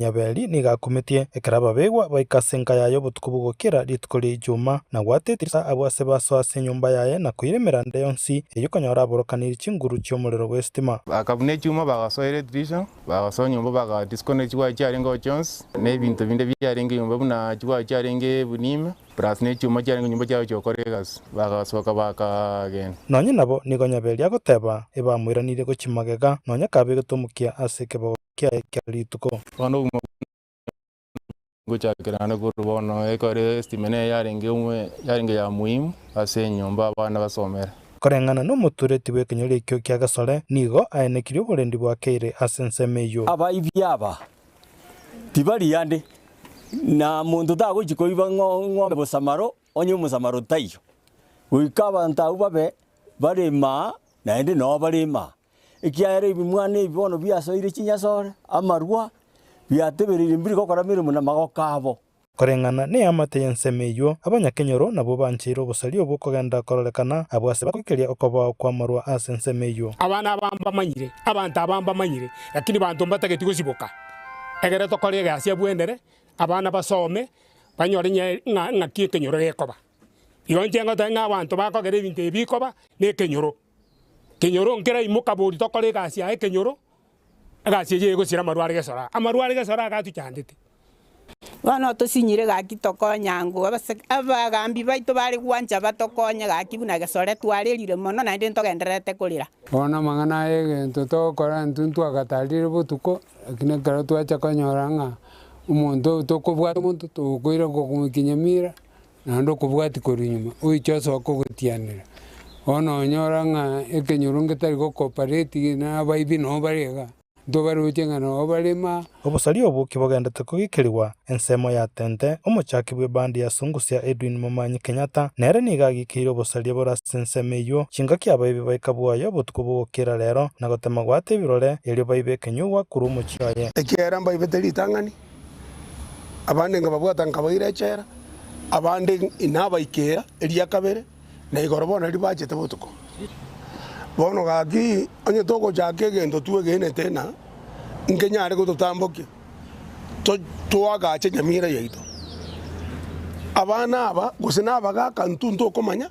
Nyabeli nigakumitie ekaraba begwa baikasenga yayo butukubugokera litkoli juma na gwatetisa abwase baswase nyumba yaye na kwiremera ndeyonsi eyukonyora borokanira chinguru cyomurero westima akabune juma bagasoire division bagaso nyumba baga disconnect wa cyarengo Jones nebintu binde byarenge nyumba buna jwa cyarenge bunime plus ne cyuma cyarengo nyumba cyayo cyokoregas bagasoka bakagen nonye nabo nigonyabeli agoteba ebamwiranire go kimagega nonya kabe gutumukia aseke kya lituko bano guchakirana kurubono ekore estimene yarenge ya muhimu ase nyumba abana basomera korengana no mutureti wekenyore kyo kya gasole nigo aenekiri oburendi bwakeire asensemeyo abayibyaba tibali yande na mundu dago jikoiba ng'ombe bosamaro onye musamaro tayo wikaba ntaubabe barema naende no barema ikiare bimwane ibono byasoire chinyasore amarwa byateberire mbiri kokora mirimo na magokabo korengana ne amate yensemeyo abanyakenyoro nabo banchiro bosalio bukogenda kororekana abwase bakikeria okoba kwa marwa asensemeyo abana bamba manyire abantu abamba manyire lakini bantu mbatageti gusiboka egere tokore gasia bwendere abana basome banyore ngaki kenyoro yekoba yonje ngota abantu bakogere ibintu ebikoba ne kenyoro kenyoro nkera imuka buri tokore gasia kenyoro gasia ye gusira marwari gesora agatu cyandete bano tosinyire gaki tokonyango abagambi baito bari gwanja batokonya gaki buna gesore twarerire mono na ndi ntogenderete kurira bona mangana egento tokora ntuntu agatalire butuko akine karo twacha konyoranga umuntu tokubwata umuntu tokwira kukinyamira nando kubwati korinyuma uichoso okogutianira ono nyora nga ekenyurunge tari go cooperate na baibi no barega ndobaruchenga no barema obusali obu kibogendete kugikiriwa ensemo ya tente omuchaki bwe bandi ya sungusia Edwin Momanyi Kenyatta nere nigagikire obusali borase enseme iyo chinga kia baibi baikabwayo butukubukira rero na gotema gwate ibirore eri baibi kenyuwa kuri umuchiaye ekera baibi teritangani abandi nga babwata nkabaire chera abandi inaba ikera eria kabere na igorobona ribachete butuko bono gaki onye toko chake gendo tuegene tena nkenyare gututambokia twagache nyamira yaito abana aba gusina baga kantu komanya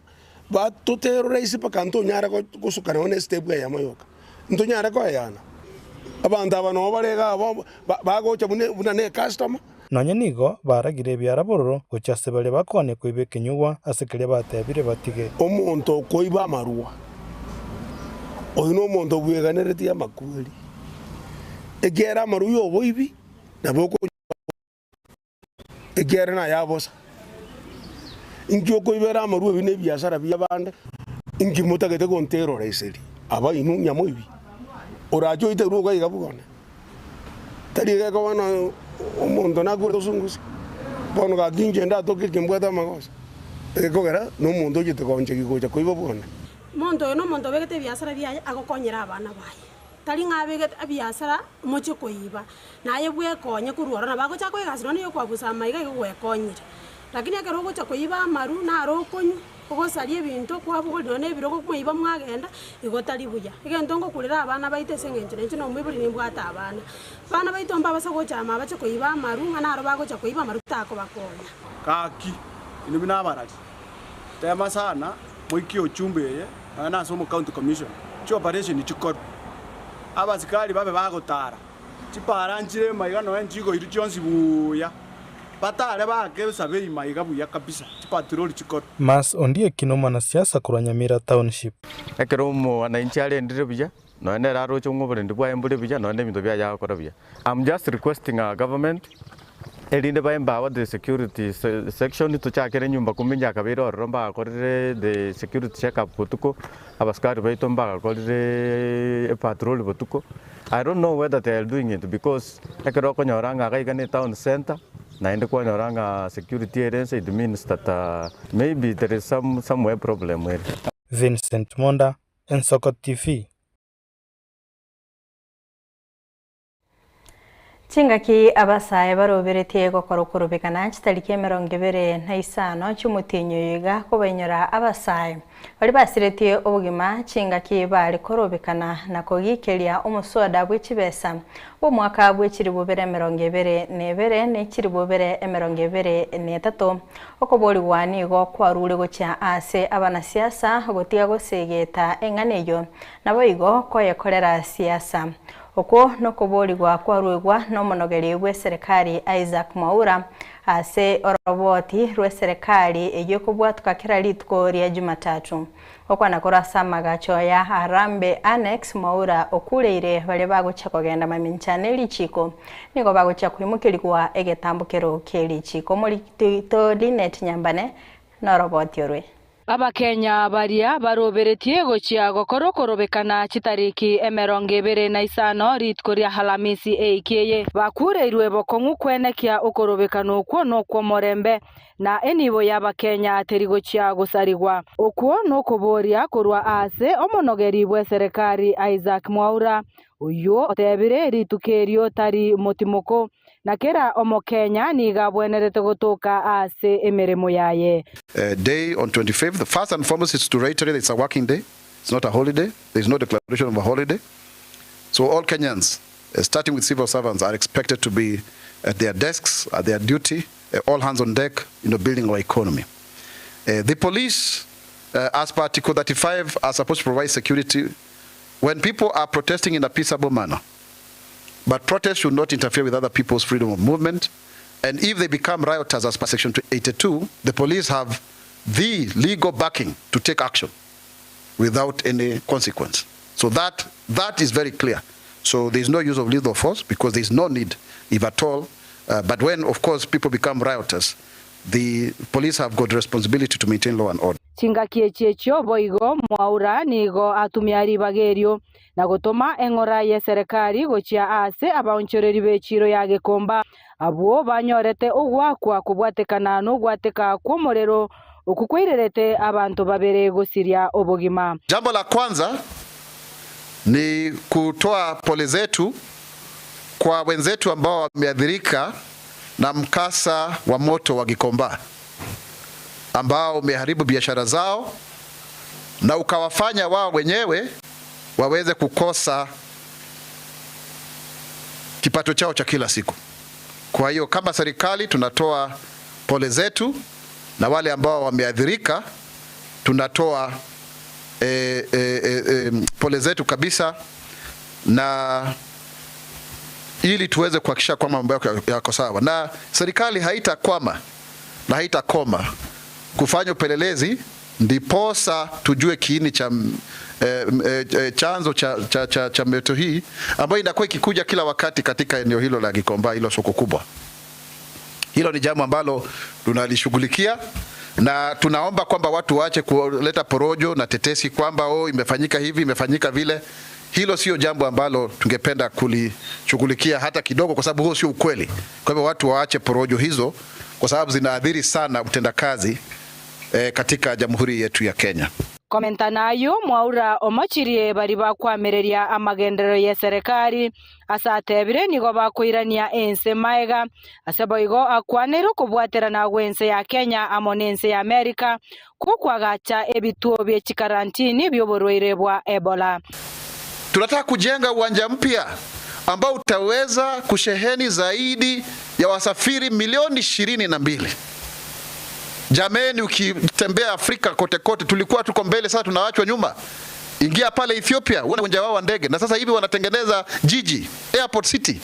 ba tutero reisi pa kantu nyara gusukana one step ya mayoka nto nyara ko yana abanda bano barega bagocha buna ne customer nonye nigo baragire byara bororo gochase bale bakone kuibe kenyuwa asekere batebire batige omuntu koiba amarua oyu no muntu bweganereti amakweli egera amaru yo boibi na boko egera na yabosa ingyo koibera amaru bine biashara byabande ingi mutagete kontero reiseri aba inu nyamoibi orajo ite ruga igabugone tari ga wana omuntu naguro sungusi bono ga ginje nda toke kimbwata magosa ekogera no muntu yite konje gikoja koiba bone Mondo no mondo begete biasara bya agokonyera abana baye tari ngabegete biasara moche koiba naye bwe konye kuruora na bagocha kwegasira niyo kwabusa maiga igwekonyira lakini akero gocha koiba amaru na arokonyu ogosarie bintu kwabugo none biroko kuiba mwagenda igotari buya igento ngo kurira abana baite sengenjire nchi no mwiburi nimbwata abana baito mba basa gocha ama bache koiba amaru na aro bagocha koiba amaru tako bakonya kaki ino binabaraki tema sana moiki ochumbeye na somo county commission chi operation chikoro abasikali babe bagotara chiparanjire maiga no enjigo iri chonsi buya batale bake sabe maiga buya kabisa chipatrol chikoro mas ondie kinoma na siasa kuranyamira township ekeromo wananchi ale ndire buya no ene raro chungobore ndibwa embure buya no ene bintu bya yakora buya. I'm just requesting our government elinde baemba the security section tuchakere nyumba kuminja kabiro romba akorire the security check up butuko abaskari baitomba akorire patrol butuko. I don't know whether they are doing it because ekero konyoranga gaigane town center na ende konyoranga security areas. It means that maybe there is somewhere problem with Vincent Monda, Ensoko TV. Chingaki abasaye baroberetie gokora kurubikana chitariki 25 cy'umutinyo yiga kubenyora abasaye bari basiretie obugima chingaki bari korobekana na kogikeria umusoda bw'ikibesa bo mwaka bw'ikiri bubere 22 n'ikiri bubere 23 okobori wani go kwarure gocha ase abana siasa gotiga gosegeta enganeyo nabo igo koyekorera siasa oko no kobori gwa kwarugwa no monogeri bwe serikali Isaac Mwaura ase oroboti rwe serikali egiye kubwatuka kira litko ria Jumatatu okwana korasa magacho ya Harambe Annex Mwaura okuleire bale bagocha kogenda maminchane lichiko nigo bagocha kwimukirwa egetambukero kelichiko muri to Linet Nyambane no roboti rwe Abakenya baria baroberetie gochia gokorokorobekana chitariki 25 ritko ria Halamisi eikiye bakureirwe bokongu kwenekia okorobekano okwo no kwo morembe na enibo y'Abakenya terigochia gusarigwa okwo no koboria korwa ase omonogeri bwe serikali Isaac Mwaura uyo otebire ritukerio tari motimoko nakera omokenya niga bwenerete gotoka ase emeremo yaye. Day on 25th, the first and foremost is to reiterate it's a working day. It's not a holiday. There's no declaration of a holiday. So all Kenyans, starting with civil servants, are expected to be at their desks, at their duty, all hands on deck, building our economy. The police, as per Article 35, are supposed to provide security when people are protesting in a peaceable manner. But protest should not interfere with other people's freedom of movement. And if they become rioters as per Section 82, the police have the legal backing to take action without any consequence. So that is very clear. So there's no use of lethal force because there's no need, if at all, But when, of course, people become rioters, the police have got responsibility to maintain law and order. Chingakie checho boigo mwaura nigo atumiari bagerio na gutuma eng'ora ya serikali gochia ase abaonchoreri bechiro ya Gikomba abo banyorete ugwakwa kubwatekana no gwateka kwa morero okukwirerete abantu babere gosiria obogima. Jambo la kwanza ni kutoa pole zetu kwa wenzetu ambao wameathirika na mkasa wa moto wa Gikomba ambao umeharibu biashara zao na ukawafanya wao wenyewe waweze kukosa kipato chao cha kila siku. Kwa hiyo kama serikali tunatoa pole zetu, na wale ambao wameathirika tunatoa pole zetu kabisa, na ili tuweze kuhakikisha kwamba mambo yako sawa, na serikali haitakwama na haitakoma kufanya upelelezi ndiposa tujue kiini cha chanzo cha moto hii ambayo inakuwa ikikuja kila wakati katika eneo hilo la Gikomba, hilo soko kubwa. Hilo ni jambo ambalo tunalishughulikia, na tunaomba kwamba watu waache kuleta porojo na tetesi kwamba imefanyika hivi, imefanyika vile. Hilo sio jambo ambalo tungependa kulishughulikia hata kidogo, kwa sababu huo sio ukweli. Kwa hivyo watu waache porojo hizo, kwa sababu zinaathiri sana utendakazi katika jamhuri yetu ya Kenya. Komenta nayo mwaura omachirie bari bakwamereria amagendero ya serikali asatebire nigo bakwirania ense maega aseboigo akwanero kubwatera na gwense ya Kenya amonense ya Amerika kukwagacha ebituo bye chikarantini byoborwaire bwa Ebola. Tunataka kujenga uwanja mpya ambao utaweza kusheheni zaidi ya wasafiri milioni 22. Jameni, ukitembea Afrika kote kote, tulikuwa tuko mbele, sasa tunaachwa nyuma. Ingia pale Ethiopia, uone uwanja wao wa ndege, na sasa hivi wanatengeneza jiji, airport city.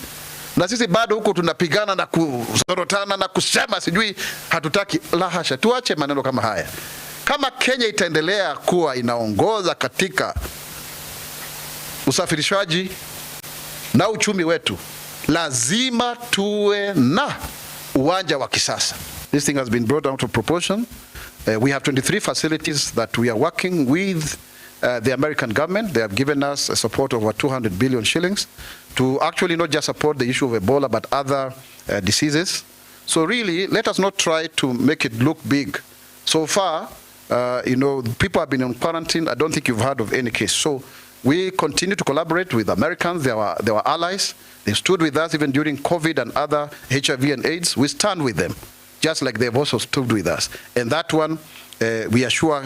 Na sisi bado huko tunapigana na kusorotana na kusema sijui hatutaki. La hasha, tuache maneno kama haya. Kama Kenya itaendelea kuwa inaongoza katika usafirishaji na uchumi wetu, lazima tuwe na uwanja wa kisasa. This thing has been brought out of proportion. We have 23 facilities that we are working with the American government. They have given us a support of over 200 billion shillings to actually not just support the issue of Ebola, but other diseases. So really, let us not try to make it look big. So far, people have been in quarantine. I don't think you've heard of any case. So we continue to collaborate with Americans. They were allies. They stood with us even during COVID and other HIV and AIDS. We stand with them, just like they've also stood with us. And that one, we assure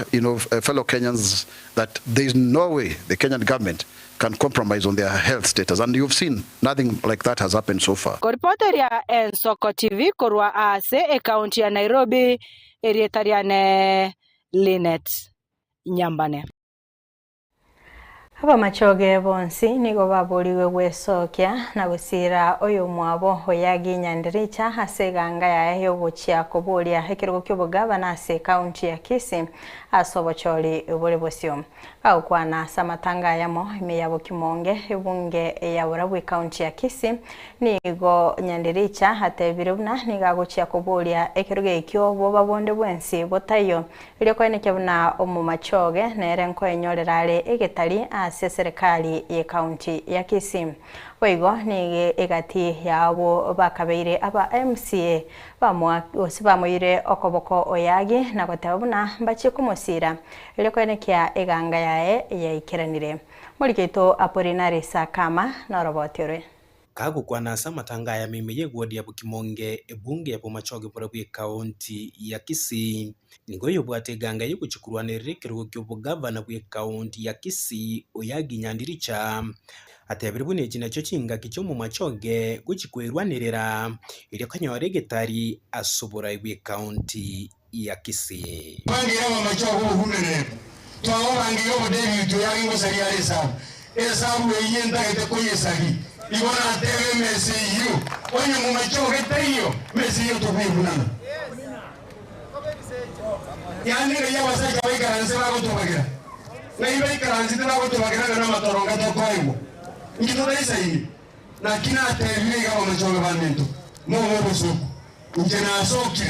fellow Kenyans that there is no way the Kenyan government can compromise on their health status. And you've seen nothing like that has happened so far. Koripoteria Ensoko TV korwa ase kaunti ya Nairobi, erietariane Linet Nyambane. Aba machoge bonsi nigo baburiwe gwesokia na gusira oyo mwabo oyagi Nyandiricha haseganga yayo gochia kuburia hekirugo ky'obugaba na ase county ya Kisii asobochori ubure bosio au kwana samatanga yamo imeyabo Kimonge ebunge ya Burabwe county ya Kisii nigo Nyandiricha hatebirubna niga gochia kuburia ekirugo ekyo boba bonde bwensi botayo ile kwene kyabuna omu machoge nerenko enyorerare egetari ase serikali ya county ya Kisii. Oigo ni egati yabo bakabeire aba MCA bamuire okoboko oyagi na gotabuna mbache kumusira ile kwene kya eganga yae yaikiranire muliketo Apolinari Sakama na robotiore kagukwana samatanga ya mimeye wodi ya Kimonge ebunge ya Bomachoge Burabwe county ya Kisii nigo yobwate ganga yukuchikurwanirire kirugo ky'obugavana bwe county ya Kisii oyagi Nyandiricha atebiribune cyo kinga kicho mu machoge guchikwerwanirira ile kanyore getari asobora bwe county ya Kisii bangira mu machogo hunene twaorangiyo bodeni to yari ngosari yari sa esa mweyenda gete kuyesagi ibona tebe mesiyo onye mu machoge tayo mesiyo to kwibunana yani ya wasaka baikaranze bagotobagira na ibe karanze bagotobagira na matoronga to kwaibo ngito daisa hii na kina tebe kama machoge banento Mungu busuku. Njena soki.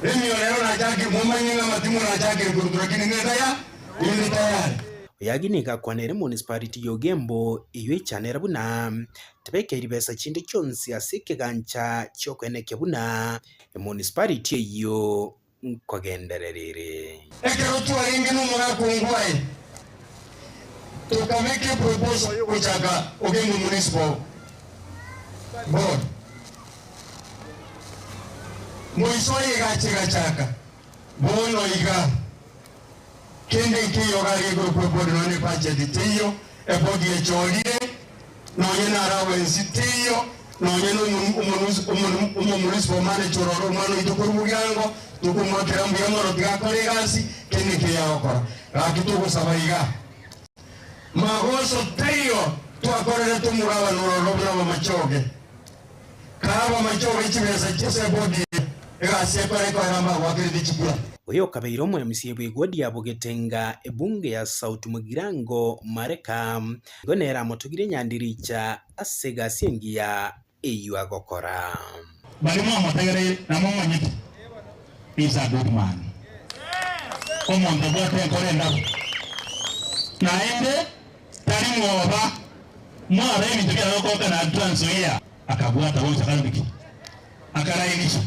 Emi olero na chaki mumanyinga matimu na chaki kurutura kiningeta ya ili tayari. Yaginika kwanere municipality yogembo iyo chanera buna tebeke ribesa chinde kyonsi asike gancha kyokweneke buna municipality iyo kwagendererere. Ekero tuwaringi numura kungwai. Tukameke proposal yuko chaka Ogembo Municipal Board. Moisoi gachiga chaka. Bono iga. Kende kiyo gari go proposal none budget tiyo ebodi echorire no yena rawe sitiyo no yena municipal manager oro mano itokurugango tukumwakira mbiyamoro tigakore gasi kende kiyo okora. Rakituko sabaiga. Magoso tiyo tuakorere tumuraba nurorobna machoge. Kaba machoge chibesa chese bodi egasi ekore ko ramba wakiri dichibula. Oyo kabeiro mu MCA bwegodi yabogetenga ebunge ya South Mugirango Mareka gonera motugire nyandiricha asega sengia eyu agokora. Balimo amategere namo manyiti. Is a good man. Omonto bote kore ndabo. Naende tari mwoba mware mitokea lokota na Trans Nzoia akabuata wote kalbiki akarainisha.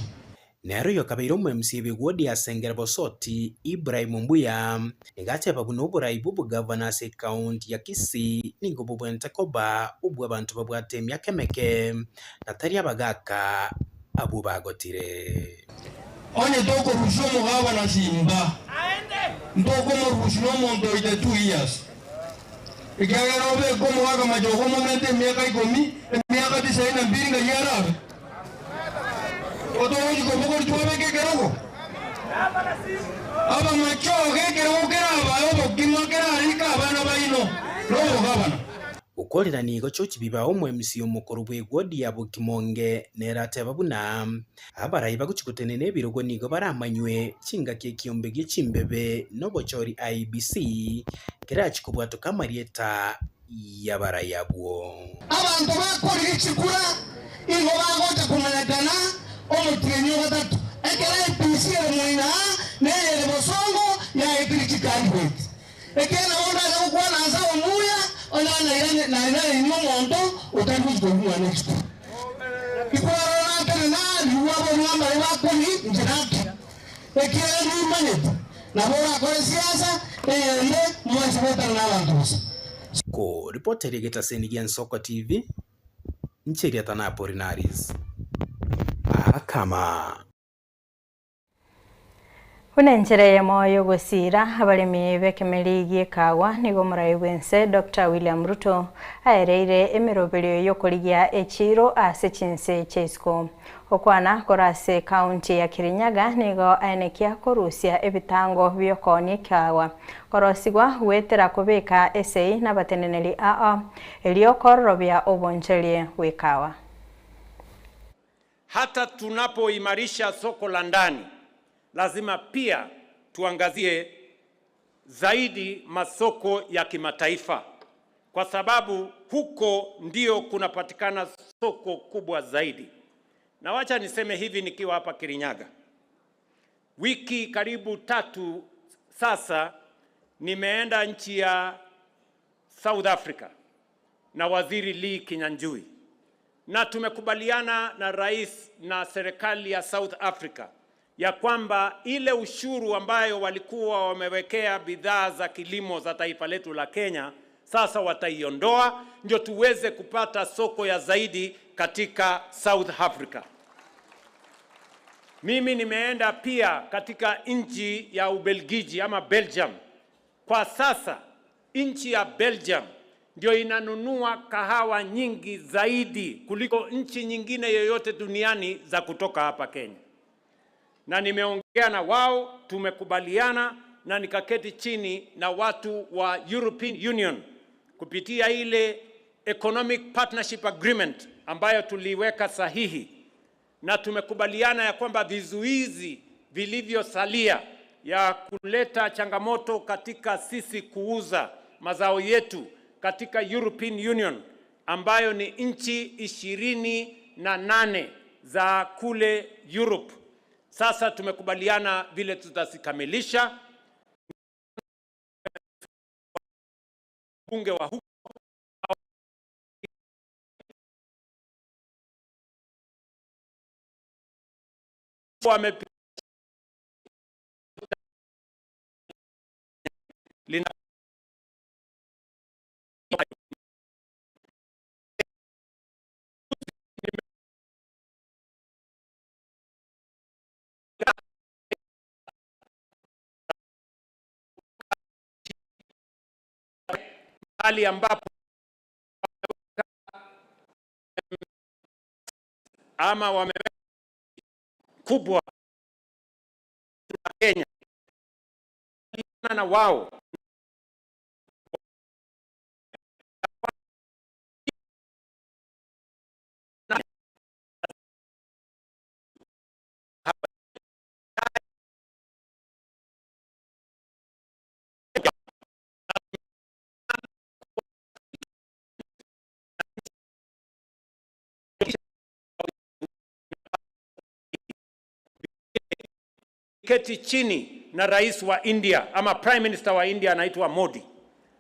Nero yo kabeiro mu MCA bwegodi asengera bosoti Ibrahim Mbuya ngate babuno burayibu bugavana se county ya Kisii ningo bubwente koba ubwo abantu babwate emyaka emeke natari abagaka abo bagotire. Onye doko rushomo gawa na simba. Ndoko mo rushomo mondo ide 2 years. Ikagera obe komo waga majogo momente miaka 10 miaka 92 nga yarabe. Otoji ko boko tuwe kekerogo. Aba machoge kekerogo keraba obo kimokera rika bana baino. Robo gabana. Ukolera nigo chochi bibaho mu MCA mukuru bwegodi ya Bukimonge nerate babuna abarayi baguchikutene nebirogo nigo baramanywe kinga kekiyombe gichimbebe nobochori IBC kerachi kubwato kamarieta yabarayabwo. Abantu bakora ichikura ingo bagote kumenekana omutenyo gatatu ekera IBC emwina nere bosongo ya ekirichikandwet ekena onda ukwana nza omuya ona na mondo utakuja kuwa next ikwara na luwabo mwamba wakoni njiraki ekera ni manet na bora kwa siasa mwezi wota na abantu ko reporter yegeta Senigen Soko TV ncheria tana Porinaris akama Unenchereye moyo gusira abalimi bekemerigi kawa nigo murayiwense Dr. William Ruto aereire emirobero yokoligia echiro ase chinse chesko okwana korase county ya Kirinyaga nigo aenekia korusia ebitango byokoni kawa korosigwa wetera kubeka essay nabateneneli eliokorobya obonchelie wekawa. Hata tunapoimarisha soko la ndani lazima pia tuangazie zaidi masoko ya kimataifa kwa sababu huko ndio kunapatikana soko kubwa zaidi. Na wacha niseme hivi nikiwa hapa Kirinyaga. Wiki karibu 3 sasa nimeenda nchi ya South Africa na Waziri Lee Kinyanjui. Na tumekubaliana na rais na serikali ya South Africa ya kwamba ile ushuru ambayo walikuwa wamewekea bidhaa za kilimo za taifa letu la Kenya sasa wataiondoa ndio tuweze kupata soko ya zaidi katika South Africa. Mimi nimeenda pia katika nchi ya Ubelgiji ama Belgium. Kwa sasa nchi ya Belgium ndio inanunua kahawa nyingi zaidi kuliko nchi nyingine yoyote duniani za kutoka hapa Kenya. Na nimeongea na wao, tumekubaliana na nikaketi chini na watu wa European Union kupitia ile Economic Partnership Agreement ambayo tuliweka sahihi, na tumekubaliana ya kwamba vizuizi vilivyosalia ya kuleta changamoto katika sisi kuuza mazao yetu katika European Union ambayo ni nchi 28 nane za kule Europe. Sasa tumekubaliana vile tutazikamilisha. Bunge wa huko hali ambapo ama wameweka kubwa Kenya na wao keti chini na rais wa India ama prime minister wa India anaitwa Modi,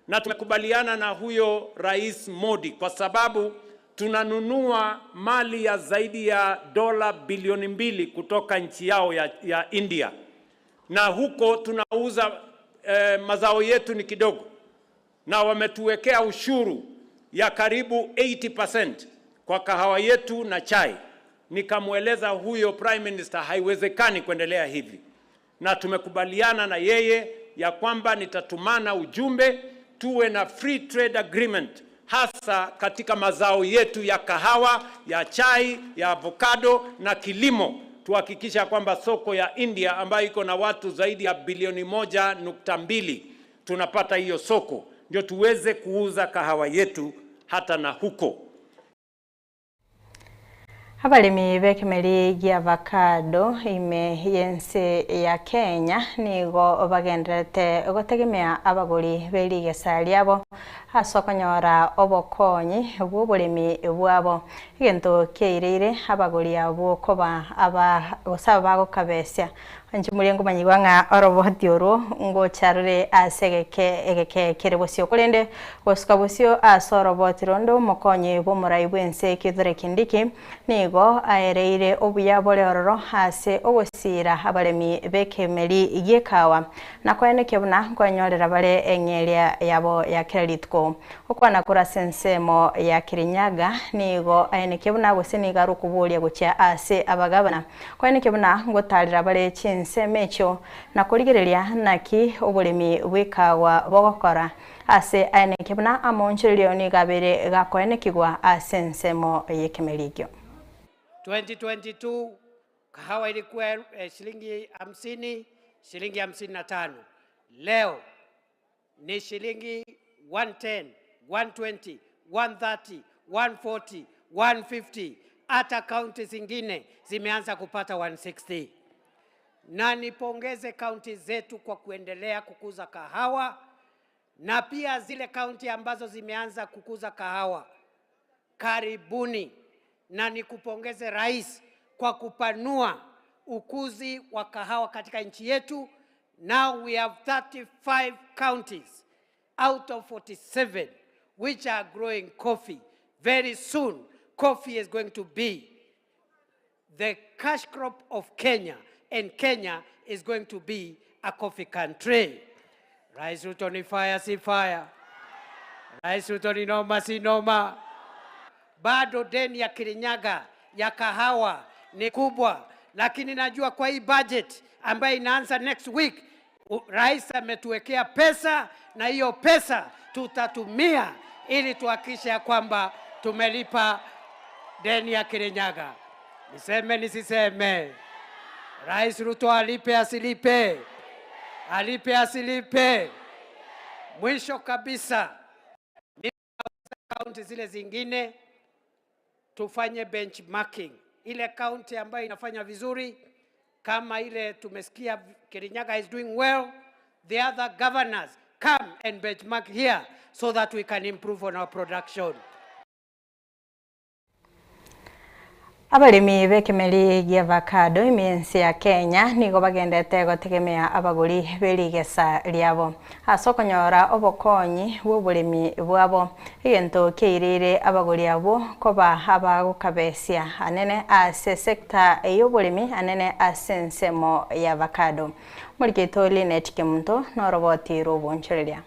na tumekubaliana na huyo rais Modi kwa sababu tunanunua mali ya zaidi ya dola bilioni 2 kutoka nchi yao ya India, na huko tunauza mazao yetu ni kidogo, na wametuwekea ushuru ya karibu 80% kwa kahawa yetu na chai. Nikamweleza huyo prime minister haiwezekani kuendelea hivi, na tumekubaliana na yeye ya kwamba nitatumana ujumbe tuwe na free trade agreement, hasa katika mazao yetu ya kahawa, ya chai, ya avocado na kilimo. Tuhakikisha kwamba soko ya India ambayo iko na watu zaidi ya bilioni 1.2 tunapata hiyo soko, ndio tuweze kuuza kahawa yetu hata na huko. Abalimi b'ekimeri gya avocado ime yense ya Kenya nigo bagenderete gutegemea abaguri b'erigesa ryabo asokonyora obokonyi bw'oburimi bwabo egento keirire abaguri abo koba gusaba bagukabesya anje murengo manyigwa nga oroboti oro ngo charure asegeke kerebosyo kulende goskabosyo asoroboti rondo mokonyi bomurai bwense kithore kindiki nigo aereire obuyabole ororo hase ogosira abalemi b'ekimeri igikawa nakwene kebuna nkonyorera bare engelia yabo ya kreditko okwana kura sensemo ya Kirinyaga nigo ayeneke buna guseniga rukubulia gucha ase abagabana kweneke buna ngotarira bare chinsemecho na kurigereria naki obulemi bwikawa bogokora ase ayeneke buna amonchirio ni gabere gakwenekigwa ase nsemo yekemerigyo 2022 kahawa ilikuwa shilingi 50, shilingi 55. Leo ni shilingi 110, 120, 130, 140, 150. Hata kaunti zingine zimeanza kupata 160. Na nipongeze kaunti zetu kwa kuendelea kukuza kahawa, na pia zile kaunti ambazo zimeanza kukuza kahawa, karibuni. Na nikupongeze rais kwa kupanua ukuzi wa kahawa katika nchi yetu. Now we have 35 counties out of 47 which are growing coffee. Very soon, coffee is going to be the cash crop of Kenya, and Kenya is going to be a coffee country. Rais Ruto ni fire si fire. Rais Ruto ni noma si noma. Bado deni ya Kirinyaga ya kahawa ni kubwa, lakini najua kwa hii budget ambayo inaanza next week, rais ametuwekea pesa, na hiyo pesa tutatumia ili tuhakikishe kwamba tumelipa deni ya Kirinyaga. Niseme nisiseme? Rais Ruto alipe asilipe? Alipe asilipe? Mwisho kabisa, kaunti zile zingine tufanye benchmarking. Ile kaunti ambayo inafanya vizuri kama ile tumesikia Kirinyaga is doing well, the other governors come and benchmark here so that we can improve on our production. Abalimi b'ekimeli gya avocado imiensi ya Kenya nigo bagendete gotegemea abaguri berigesa lyabo ase okonyora obokonyi bw'oburimi bwabo egento keirire abaguri abo koba abagokabesia anene ase sekta ey'oburimi anene ase ensemo ya avocado Muriketo Linet Kemunto noroboti robonchereria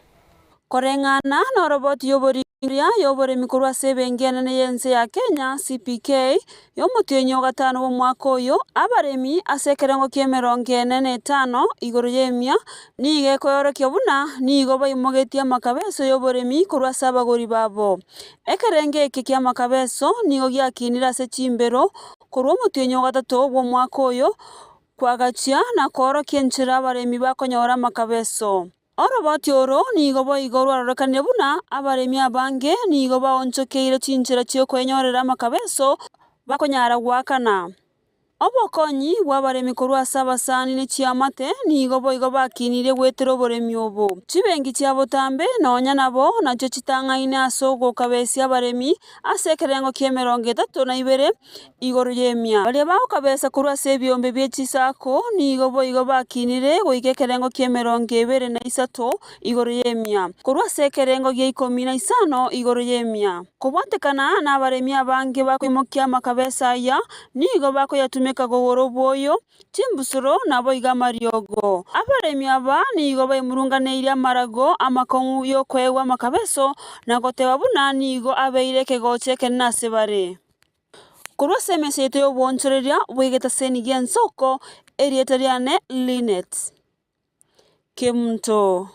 korengana noroboti y'oburimi kurwa sebengianane yense ya Kenya CPK y'omutwenyo gatano w'omwaka oyo abaremi ase ekerengo kia 45 igoro y'emia nigo ekoyorokia buna nigo baimogetie amakabeso y'oburemi kurwa ase abagori babo ekerenge eke kia amakabeso nigo giakinire ase chimbero kurwa omutwenyo gatatu w'omwaka oyo kwagachia na korokia enchera abaremi bakonyora amakabeso Oroboti oro nigo boigo rwarorekanie buna abaremi abange nigo baonchokeire chinchera chio kwenyorera amakabeso bakonyara gwakana obokonyi bw'abaremi kurwa ase abasani ne chiamate nigo boigo bakinire gwetera oboremi obo chibengi chia botambe nonya nabo nacho chitang'aine ase ogokabesia abaremi ase ekerengo kia 32 igoro y'emia baria bagokabesa kurwa ase ebiombe bia chisako nigo boigo bakinire goika ekerengo kia 23 igoro y'emia kurwa ase ekerengo gia 15 igoro y'emia kobwatekana na abaremi abange bakoimokia amakabesa aya nigo bakoyatumeka kagogoro boyo chimbusuro nabo iga mariogo abaremi aba nigo baimurunganeire amarago amakong'u y'okwewa amakabeso na goteba buna nigo abeire kegoche kenase bare kurwa semese yeto y'obwonchoreria bwegeta seni gia nsoko erieta riane Linet Kemunto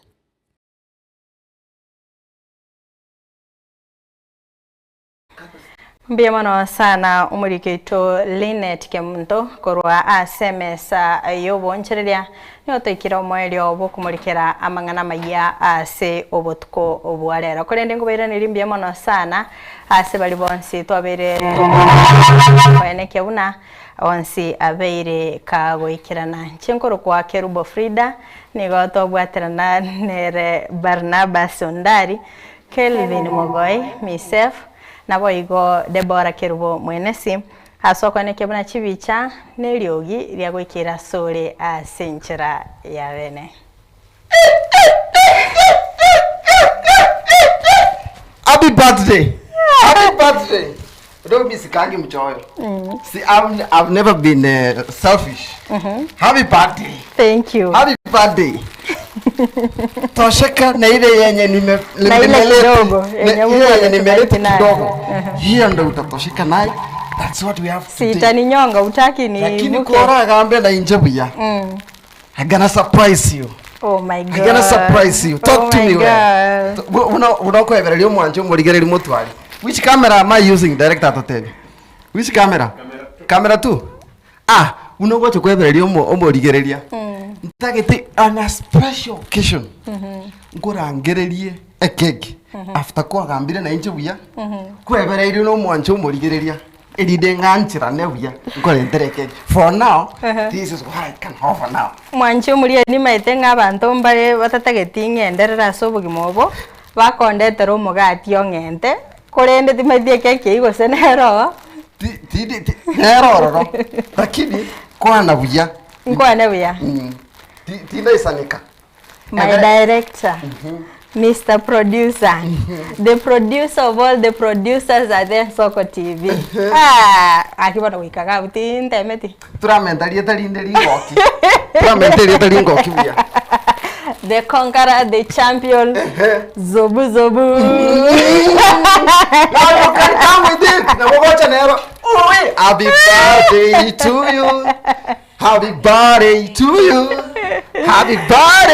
Mbiamano sana umuriketo Linet Kemunto korwa asemesa y'obonchereria nyotoikira omwerio bokumurikira amang'ana maya ase obotuko obwarera korende ngoberanira mbiamano sana ase bali bonsi twabere kweneke buna onsi abeire kagoikirana chinkoro kwa Kerubo Frida nigo tobwaterana nere Barnabas Ondari Kelvin Mogoi myself nabo igo Deborah Kerubo mwenesi hasoko ne kebuna chibicha neliogi lya gwikira sore asenchera ya bene Happy birthday. Happy birthday. Don't miss kangi mchoyo. See, I've never been selfish. Happy birthday. Thank you. Happy birthday. Tosheka na ile yenye nimeleta kidogo. Hiyo ndio utatosheka nayo. That's what we have to do. Sita ni nyonga utaki ni lakini kuora gambe na injebia. I'm gonna surprise you. Oh my God. I'm gonna surprise you. Talk to me. Unakoeverelio mwanjo murigereri mutwali. Which camera am I using, director Totebi? Which camera? Camera 2? Ah, unagocha kweverelio omurigereria. Ntagete on a special occasion. Ngorangererie ekeki. After kwa gambire na inche buya. Kweverelio no mwanjo murigereria. Edidenganchira nebuya. Ngorentere keki. For now, this is what I can offer now. Mwanjo muri ni maitenga abantu mbaye batatageti ngenderera sobugimobo. Bakondetera omugati ongente. Korende timedie keki igo senero. Nero. Lakini kwa nabuya. Kwa nabuya. Tina isanika. My director. Mr. Producer. The producer of all the producers at the Soko TV. Akiba no wikaga uti temeti. Turamentaria talinderi ngoki. Turamentaria talingo kibia. The conqueror, the champion. Zobu zobu. Now you can come with it. Now watch Nero. Oh, happy birthday to you. Happy birthday to you. Happy birthday.